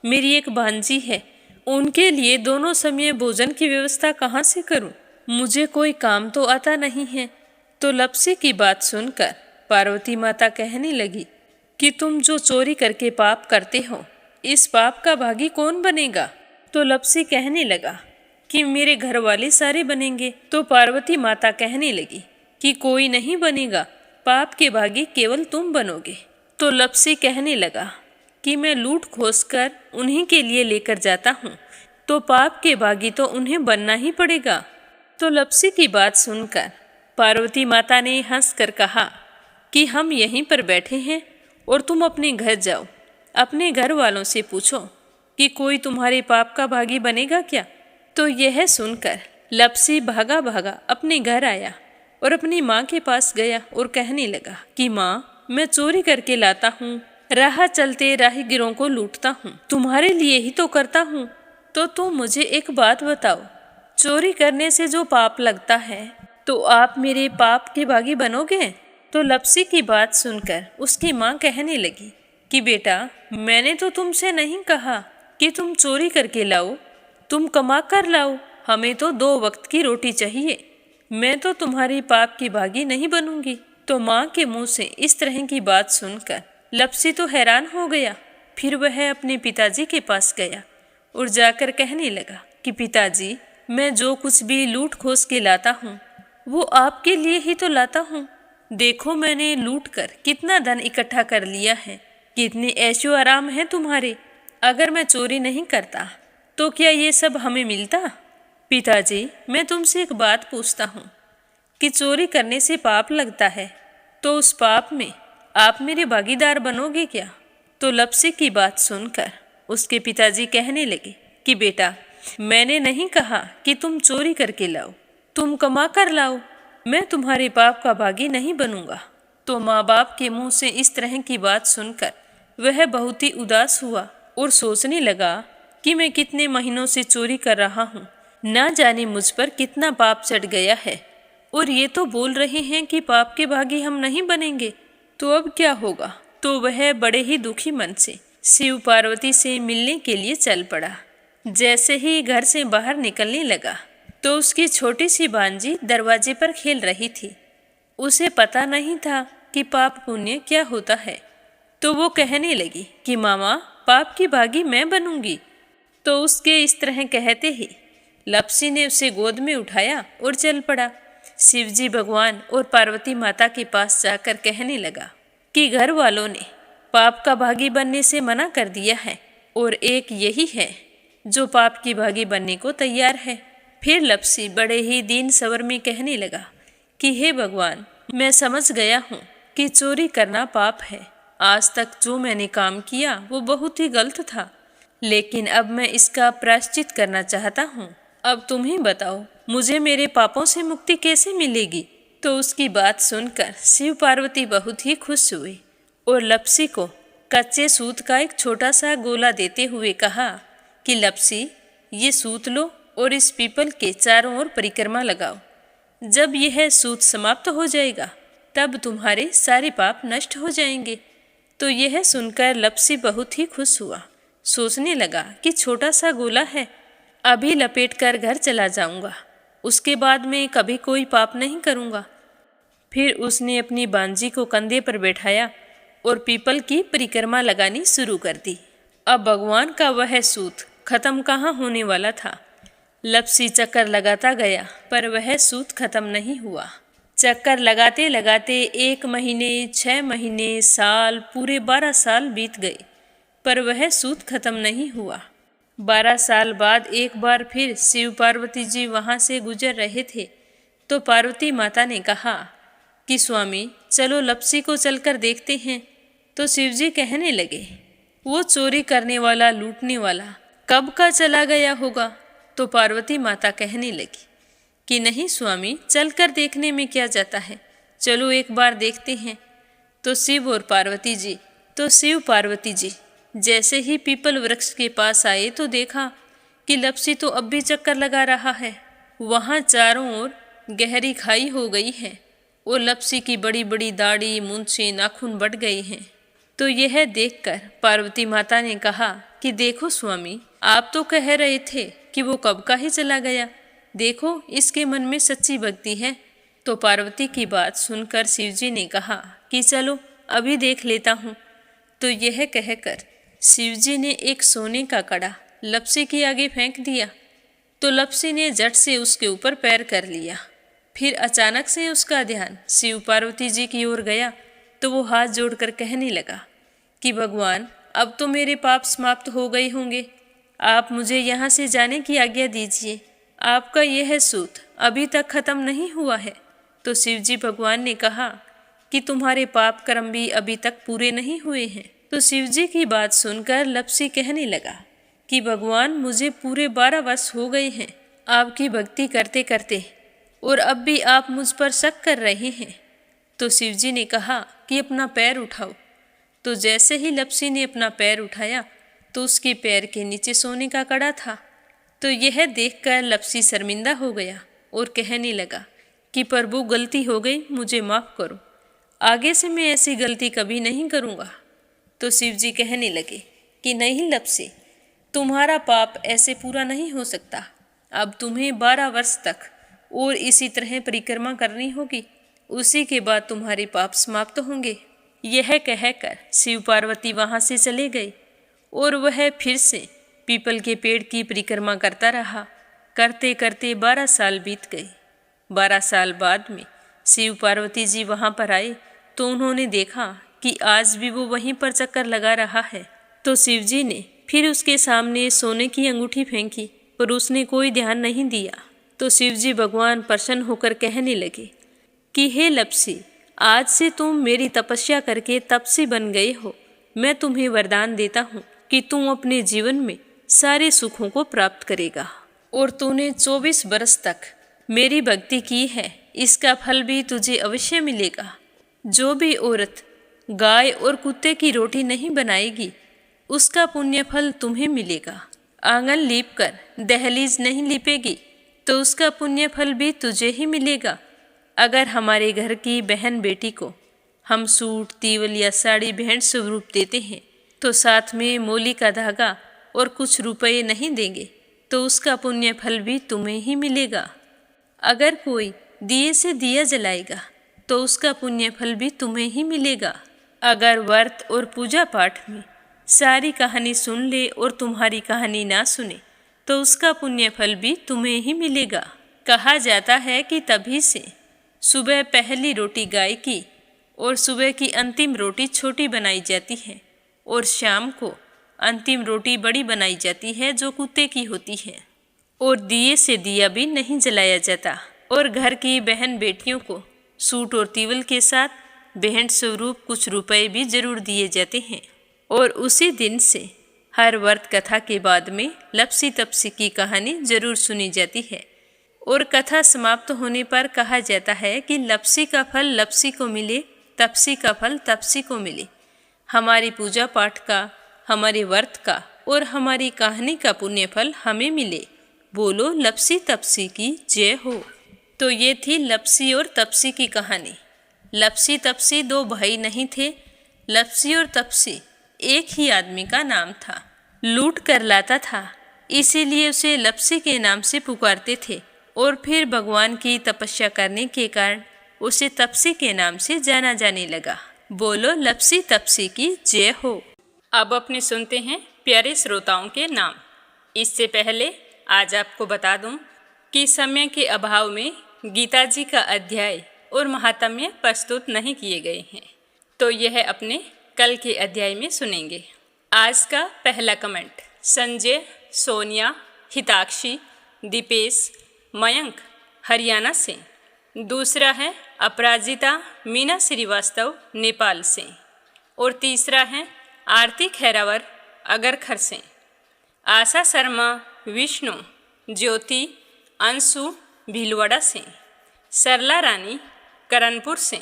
मेरी एक भांजी है, उनके लिए दोनों समय भोजन की व्यवस्था कहाँ से करूं, मुझे कोई काम तो आता नहीं है। तो लप्सी की बात सुनकर पार्वती माता कहने लगी कि तुम जो चोरी करके पाप करते हो, इस पाप का भागी कौन बनेगा? तो लप्सी कहने लगा कि मेरे घर वाले सारे बनेंगे। तो पार्वती माता कहने लगी कि कोई नहीं बनेगा, पाप के भागी केवल तुम बनोगे। तो लप्सी कहने लगा कि मैं लूट खोस कर उन्हीं के लिए लेकर जाता हूँ, तो पाप के भागी तो उन्हें बनना ही पड़ेगा। तो लप्सी की बात सुनकर पार्वती माता ने हंसकर कहा कि हम यहीं पर बैठे हैं और तुम अपने घर जाओ, अपने घर वालों से पूछो कि कोई तुम्हारे पाप का भागी बनेगा क्या। तो यह सुनकर लप्सी भागा भागा अपने घर आया और अपनी माँ के पास गया और कहने लगा कि माँ, मैं चोरी करके लाता हूँ, राह चलते राहगीरों को लूटता हूँ, तुम्हारे लिए ही तो करता हूँ। तो तुम मुझे एक बात बताओ, चोरी करने से जो पाप लगता है तो आप मेरे पाप के भागी बनोगे? तो लप्सी की बात सुनकर उसकी माँ कहने लगी कि बेटा, मैंने तो तुमसे नहीं कहा कि तुम चोरी करके लाओ, तुम कमा कर लाओ, हमें तो 2 वक्त की रोटी चाहिए। मैं तो तुम्हारी पाप की भागी नहीं बनूंगी। तो माँ के मुंह से इस तरह की बात सुनकर लप्सी तो हैरान हो गया। फिर वह अपने पिताजी के पास गया और जाकर कहने लगा कि पिताजी, मैं जो कुछ भी लूट खोस के लाता हूँ वो आपके लिए ही तो लाता हूँ। देखो मैंने लूट कर कितना धन इकट्ठा कर लिया है, कितने ऐशो आराम हैं तुम्हारे। अगर मैं चोरी नहीं करता तो क्या ये सब हमें मिलता? पिताजी, मैं तुमसे एक बात पूछता हूँ कि चोरी करने से पाप लगता है, तो उस पाप में आप मेरे भागीदार बनोगे क्या? तो लप्सी की बात सुनकर उसके पिताजी कहने लगे कि बेटा, मैंने नहीं कहा कि तुम चोरी करके लाओ, तुम कमा कर लाओ, मैं तुम्हारे पाप का भागी नहीं बनूंगा। तो माँ बाप के मुंह से इस तरह की बात सुनकर वह बहुत ही उदास हुआ और सोचने लगा कि मैं कितने महीनों से चोरी कर रहा हूँ, ना जाने मुझ पर कितना पाप चढ़ गया है, और ये तो बोल रहे हैं कि पाप के भागी हम नहीं बनेंगे, तो अब क्या होगा? तो वह बड़े ही दुखी मन से शिव पार्वती से मिलने के लिए चल पड़ा। जैसे ही घर से बाहर निकलने लगा तो उसकी छोटी सी भांजी दरवाजे पर खेल रही थी। उसे पता नहीं था कि पाप पुण्य क्या होता है, तो वो कहने लगी कि मामा, पाप की भागी मैं बनूंगी। तो उसके इस तरह कहते ही लप्सी ने उसे गोद में उठाया और चल पड़ा। शिवजी भगवान और पार्वती माता के पास जाकर कहने लगा कि घर वालों ने पाप का भागी बनने से मना कर दिया है और एक यही है जो पाप की भागी बनने को तैयार है। फिर लप्सी बड़े ही दीन स्वर में कहने लगा कि हे भगवान, मैं समझ गया हूँ कि चोरी करना पाप है। आज तक जो मैंने काम किया वो बहुत ही गलत था, लेकिन अब मैं इसका प्रायश्चित करना चाहता हूँ। अब तुम ही बताओ, मुझे मेरे पापों से मुक्ति कैसे मिलेगी? तो उसकी बात सुनकर शिव पार्वती बहुत ही खुश हुए और लप्सी को कच्चे सूत का एक छोटा सा गोला देते हुए कहा कि लप्सी, ये सूत लो और इस पीपल के चारों ओर परिक्रमा लगाओ। जब यह सूत समाप्त हो जाएगा तब तुम्हारे सारे पाप नष्ट हो जाएंगे। तो यह सुनकर लप्सी बहुत ही खुश हुआ। सोचने लगा कि छोटा सा गोला है, अभी लपेट कर घर चला जाऊंगा, उसके बाद में कभी कोई पाप नहीं करूंगा। फिर उसने अपनी बांजी को कंधे पर बैठाया और पीपल की परिक्रमा लगानी शुरू कर दी। अब भगवान का वह सूत खत्म कहाँ होने वाला था। लप्सी चक्कर लगाता गया पर वह सूत खत्म नहीं हुआ। चक्कर लगाते लगाते 1 महीने, 6 महीने, साल, पूरे 12 साल बीत गए पर वह सूत खत्म नहीं हुआ। 12 साल बाद एक बार फिर शिव पार्वती जी वहाँ से गुजर रहे थे तो पार्वती माता ने कहा कि स्वामी, चलो लप्सी को चलकर देखते हैं। तो शिवजी कहने लगे, वो चोरी करने वाला, लूटने वाला कब का चला गया होगा? तो पार्वती माता कहने लगी कि नहीं स्वामी, चलकर देखने में क्या जाता है, चलो एक बार देखते हैं। तो शिव पार्वती जी जैसे ही पीपल वृक्ष के पास आए तो देखा कि लप्सी तो अब भी चक्कर लगा रहा है। वहाँ चारों ओर गहरी खाई हो गई है और लप्सी की बड़ी बड़ी दाढ़ी, मूंछें, नाखून बढ़ गए हैं। तो यह देखकर पार्वती माता ने कहा कि देखो स्वामी, आप तो कह रहे थे कि वो कब का ही चला गया, देखो इसके मन में सच्ची भक्ति है। तो पार्वती की बात सुनकर शिवजी ने कहा कि चलो अभी देख लेता हूँ। तो यह कहकर शिवजी ने एक सोने का कड़ा लप्सी के आगे फेंक दिया। तो लप्सी ने झट से उसके ऊपर पैर कर लिया। फिर अचानक से उसका ध्यान शिव पार्वती जी की ओर गया तो वो हाथ जोड़कर कहने लगा कि भगवान, अब तो मेरे पाप समाप्त हो गए होंगे, आप मुझे यहाँ से जाने की आज्ञा दीजिए। आपका यह सूत अभी तक खत्म नहीं हुआ है। तो शिवजी भगवान ने कहा कि तुम्हारे पाप कर्म भी अभी तक पूरे नहीं हुए हैं। तो शिवजी की बात सुनकर लप्सी कहने लगा कि भगवान, मुझे पूरे 12 वर्ष हो गए हैं आपकी भक्ति करते करते, और अब भी आप मुझ पर शक कर रहे हैं। तो शिवजी ने कहा कि अपना पैर उठाओ। तो जैसे ही लप्सी ने अपना पैर उठाया तो उसके पैर के नीचे सोने का कड़ा था। तो यह देखकर लप्सी शर्मिंदा हो गया और कहने लगा कि प्रभु, गलती हो गई, मुझे माफ़ करो, आगे से मैं ऐसी गलती कभी नहीं करूँगा। तो शिवजी कहने लगे कि नहीं लप्सी, तुम्हारा पाप ऐसे पूरा नहीं हो सकता। अब तुम्हें 12 वर्ष तक और इसी तरह परिक्रमा करनी होगी, उसी के बाद तुम्हारे पाप समाप्त होंगे। यह कहकर शिव पार्वती वहाँ से चले गए और वह फिर से पीपल के पेड़ की परिक्रमा करता रहा। करते करते 12 साल बीत गए। 12 साल बाद में शिव पार्वती जी वहाँ पर आए तो उन्होंने देखा कि आज भी वो वहीं पर चक्कर लगा रहा है। तो शिव जी ने फिर उसके सामने सोने की अंगूठी फेंकी, पर उसने कोई ध्यान नहीं दिया। तो शिव जी भगवान प्रसन्न होकर कहने लगे कि हे लप्सी, आज से तुम मेरी तपस्या करके तपसी बन गए हो। मैं तुम्हें वरदान देता हूँ कि तुम अपने जीवन में सारे सुखों को प्राप्त करेगा। और तूने 24 बरस तक मेरी भक्ति की है, इसका फल भी तुझे अवश्य मिलेगा। जो भी औरत गाय और कुत्ते की रोटी नहीं बनाएगी, उसका पुण्य फल तुम्हें मिलेगा। आंगन लीप कर दहलीज नहीं लीपेगी, तो उसका पुण्य फल भी तुझे ही मिलेगा। अगर हमारे घर की बहन बेटी को हम सूट, तीवल या साड़ी भेंट स्वरूप देते हैं, तो साथ में मोली का धागा और कुछ रुपए नहीं देंगे, तो उसका पुण्य फल भी तुम्हें ही मिलेगा। अगर कोई दिए से दिया जलाएगा, तो उसका पुण्य फल भी तुम्हें ही मिलेगा। अगर व्रत और पूजा पाठ में सारी कहानी सुन ले और तुम्हारी कहानी ना सुने, तो उसका पुण्य फल भी तुम्हें ही मिलेगा। कहा जाता है कि तभी से सुबह पहली रोटी गाय की और सुबह की अंतिम रोटी छोटी बनाई जाती है, और शाम को अंतिम रोटी बड़ी बनाई जाती है जो कुत्ते की होती है। और दिए से दिया भी नहीं जलाया जाता। और घर की बहन बेटियों को सूट और तीवल के साथ भेंट स्वरूप कुछ रुपए भी जरूर दिए जाते हैं। और उसी दिन से हर व्रत कथा के बाद में लप्सी तपसी की कहानी जरूर सुनी जाती है। और कथा समाप्त होने पर कहा जाता है कि लप्सी का फल लप्सी को मिले, तपसी का फल तपसी को मिले। हमारी पूजा पाठ का, हमारे व्रत का और हमारी कहानी का पुण्य फल हमें मिले। बोलो लप्सी तपसी की जय हो। तो ये थी लप्सी और तपसी की कहानी। लप्सी तपसी दो भाई नहीं थे। लप्सी और तपसी एक ही आदमी का नाम था। लूट कर लाता था, इसीलिए उसे लप्सी के नाम से पुकारते थे। और फिर भगवान की तपस्या करने के कारण उसे तपसी के नाम से जाना जाने लगा। बोलो लप्सी तपसी की जय हो। अब अपने सुनते हैं प्यारे श्रोताओं के नाम। इससे पहले आज आपको बता दूं कि समय के अभाव में गीता जी का अध्याय और महात्म्य प्रस्तुत नहीं किए गए हैं, तो यह अपने कल के अध्याय में सुनेंगे। आज का पहला कमेंट संजय, सोनिया, हिताक्षी, दीपेश, मयंक हरियाणा से। दूसरा है अपराजिता मीना श्रीवास्तव नेपाल से। और तीसरा है आरती खैरावर अगरखर से। आशा शर्मा, विष्णु, ज्योति, अंशु भीलवाड़ा से। सरला रानी करणपुर से।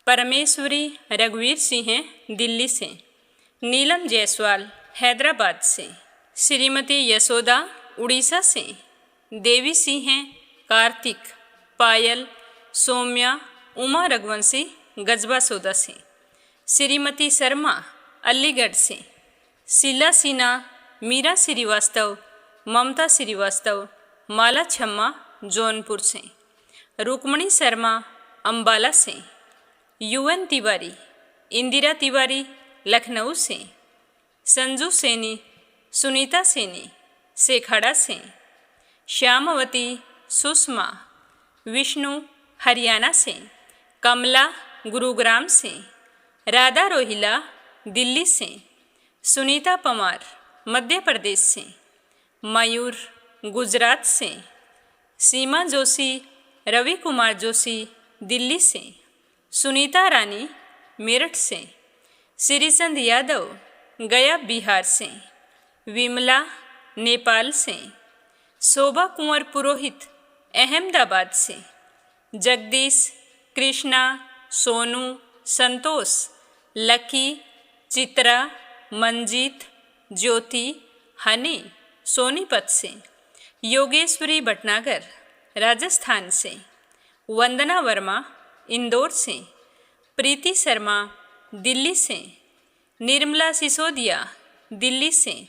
परमेश्वरी रघुवीर सिंह दिल्ली से। नीलम जायसवाल हैदराबाद से। श्रीमती यशोदा उड़ीसा से। देवी सिंह कार्तिक, पायल, सौम्या, उमा रघुवंशी गजबा सौदा से। श्रीमती शर्मा अलीगढ़ से। शीला सिन्हा, मीरा श्रीवास्तव, ममता श्रीवास्तव, माला छम्मा जौनपुर से। रुक्मणी शर्मा अम्बाला से। यूएन तिवारी, इंदिरा तिवारी लखनऊ से। संजू सैनी, सुनीता सैनी सेखड़ा से। श्यामवती, सुषमा, विष्णु हरियाणा से। कमला गुरुग्राम से। राधा रोहिला दिल्ली से। सुनीता पवार मध्य प्रदेश से। मयूर गुजरात से। सीमा जोशी, रवि कुमार जोशी दिल्ली से। सुनीता रानी मेरठ से। श्रीचंद यादव गया बिहार से। विमला नेपाल से। शोभा कुंवर पुरोहित अहमदाबाद से। जगदीश, कृष्णा, सोनू, संतोष, लकी, चित्रा, मंजीत, ज्योति, हनी सोनीपत से। योगेश्वरी भटनागर राजस्थान से। वंदना वर्मा इंदौर से। प्रीति शर्मा दिल्ली से। निर्मला सिसोदिया दिल्ली से।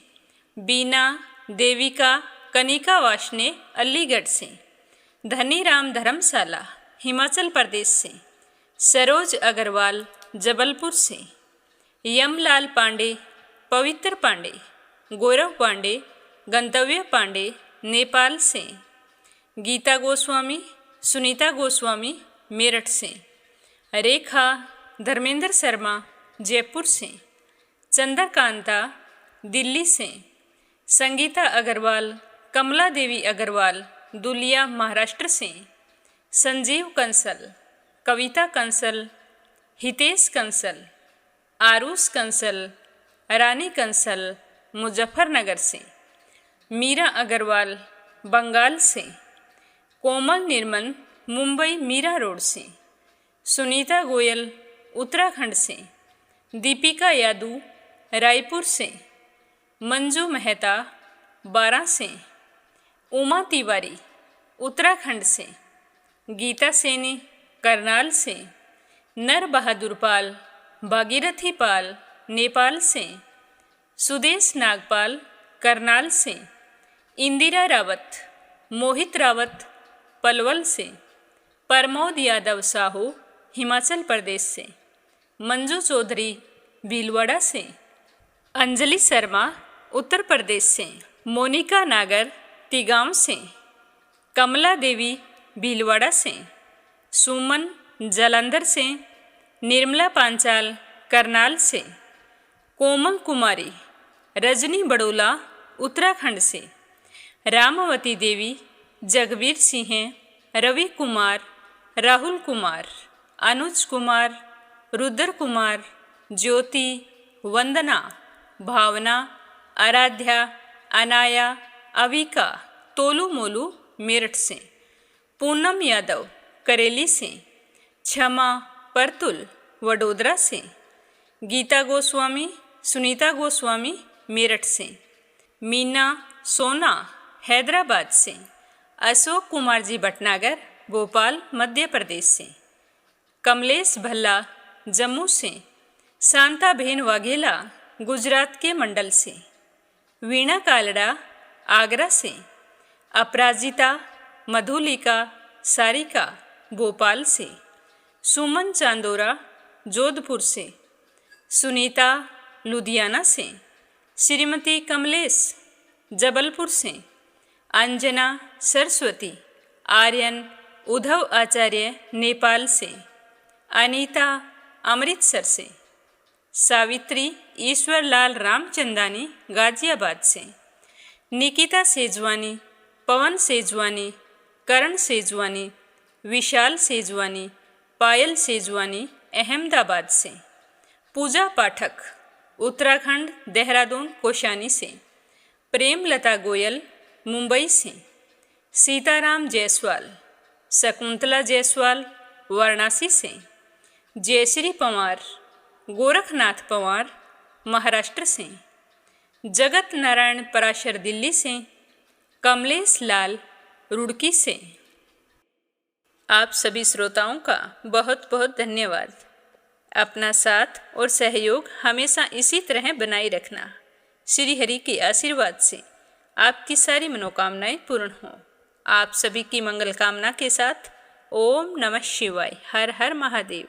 बीना, देविका, कनिका वाशने अलीगढ़ से, धनीराम धर्मशाला हिमाचल प्रदेश से, सरोज अग्रवाल जबलपुर से, यमलाल पांडे, पवित्र पांडे, गौरव पांडे, गंतव्य पांडे नेपाल से, गीता गोस्वामी, सुनीता गोस्वामी मेरठ से, रेखा धर्मेंद्र शर्मा जयपुर से, चंद्रकांता दिल्ली से, संगीता अग्रवाल, कमला देवी अग्रवाल दुलिया महाराष्ट्र से, संजीव कंसल, कविता कंसल, हितेश कंसल, आरुष कंसल, रानी कंसल मुजफ्फरनगर से, मीरा अग्रवाल बंगाल से, कोमल निर्मल मुंबई मीरा रोड से, सुनीता गोयल उत्तराखंड से, दीपिका यादव रायपुर से, मंजू मेहता बारां से, उमा तिवारी उत्तराखंड से, गीता सैनी करनाल से, नर बहादुर पाल भागीरथी पाल नेपाल से, सुदेश नागपाल करनाल से, इंदिरा रावत, मोहित रावत पलवल से, प्रमोद यादव साहू हिमाचल प्रदेश से, मंजू चौधरी भीलवाड़ा से, अंजलि शर्मा उत्तर प्रदेश से, मोनिका नागर तिगांव से, कमला देवी भीलवाड़ा से, सुमन जालंधर से, निर्मला पांचाल करनाल से, कोमल कुमारी रजनी बड़ोला उत्तराखंड से, रामवती देवी जगबीर सिंह, रवि कुमार, राहुल कुमार, अनुज कुमार, रुद्र कुमार, ज्योति, वंदना, भावना, आराध्या, अनाया, अविका तोलू मोलू मेरठ से, पूनम यादव करेली से, क्षमा परतुल वडोदरा से, गीता गोस्वामी, सुनीता गोस्वामी मेरठ से, मीना सोना हैदराबाद से, अशोक कुमार जी भटनागर भोपाल मध्य प्रदेश से, कमलेश भल्ला जम्मू से, शांता बहन वाघेला गुजरात के मंडल से, वीणा कालड़ा आगरा से, अपराजिता मधुलिका सारिका भोपाल से, सुमन चांदोरा जोधपुर से, सुनीता लुधियाना से, श्रीमती कमलेश जबलपुर से, अंजना सरस्वती आर्यन उद्धव आचार्य नेपाल से, अनीता अमृतसर से, सावित्री ईश्वरलाल रामचंदानी गाजियाबाद से, निकिता सेजवानी, पवन सेजवानी, करण सेजवानी, विशाल सेजवानी, पायल सेजवानी अहमदाबाद से, पूजा पाठक उत्तराखंड देहरादून कोशानी से, प्रेमलता गोयल मुंबई से, सीताराम जायसवाल, शकुंतला जायसवाल वाराणसी से, जयश्री पंवार, गोरखनाथ पंवार महाराष्ट्र से, जगत नारायण पराशर दिल्ली से, कमलेश लाल रुड़की से। आप सभी श्रोताओं का बहुत बहुत धन्यवाद। अपना साथ और सहयोग हमेशा इसी तरह बनाए रखना। श्री हरि के आशीर्वाद से आपकी सारी मनोकामनाएं पूर्ण हों। आप सभी की मंगल कामना के साथ ओम नमः शिवाय। हर हर महादेव।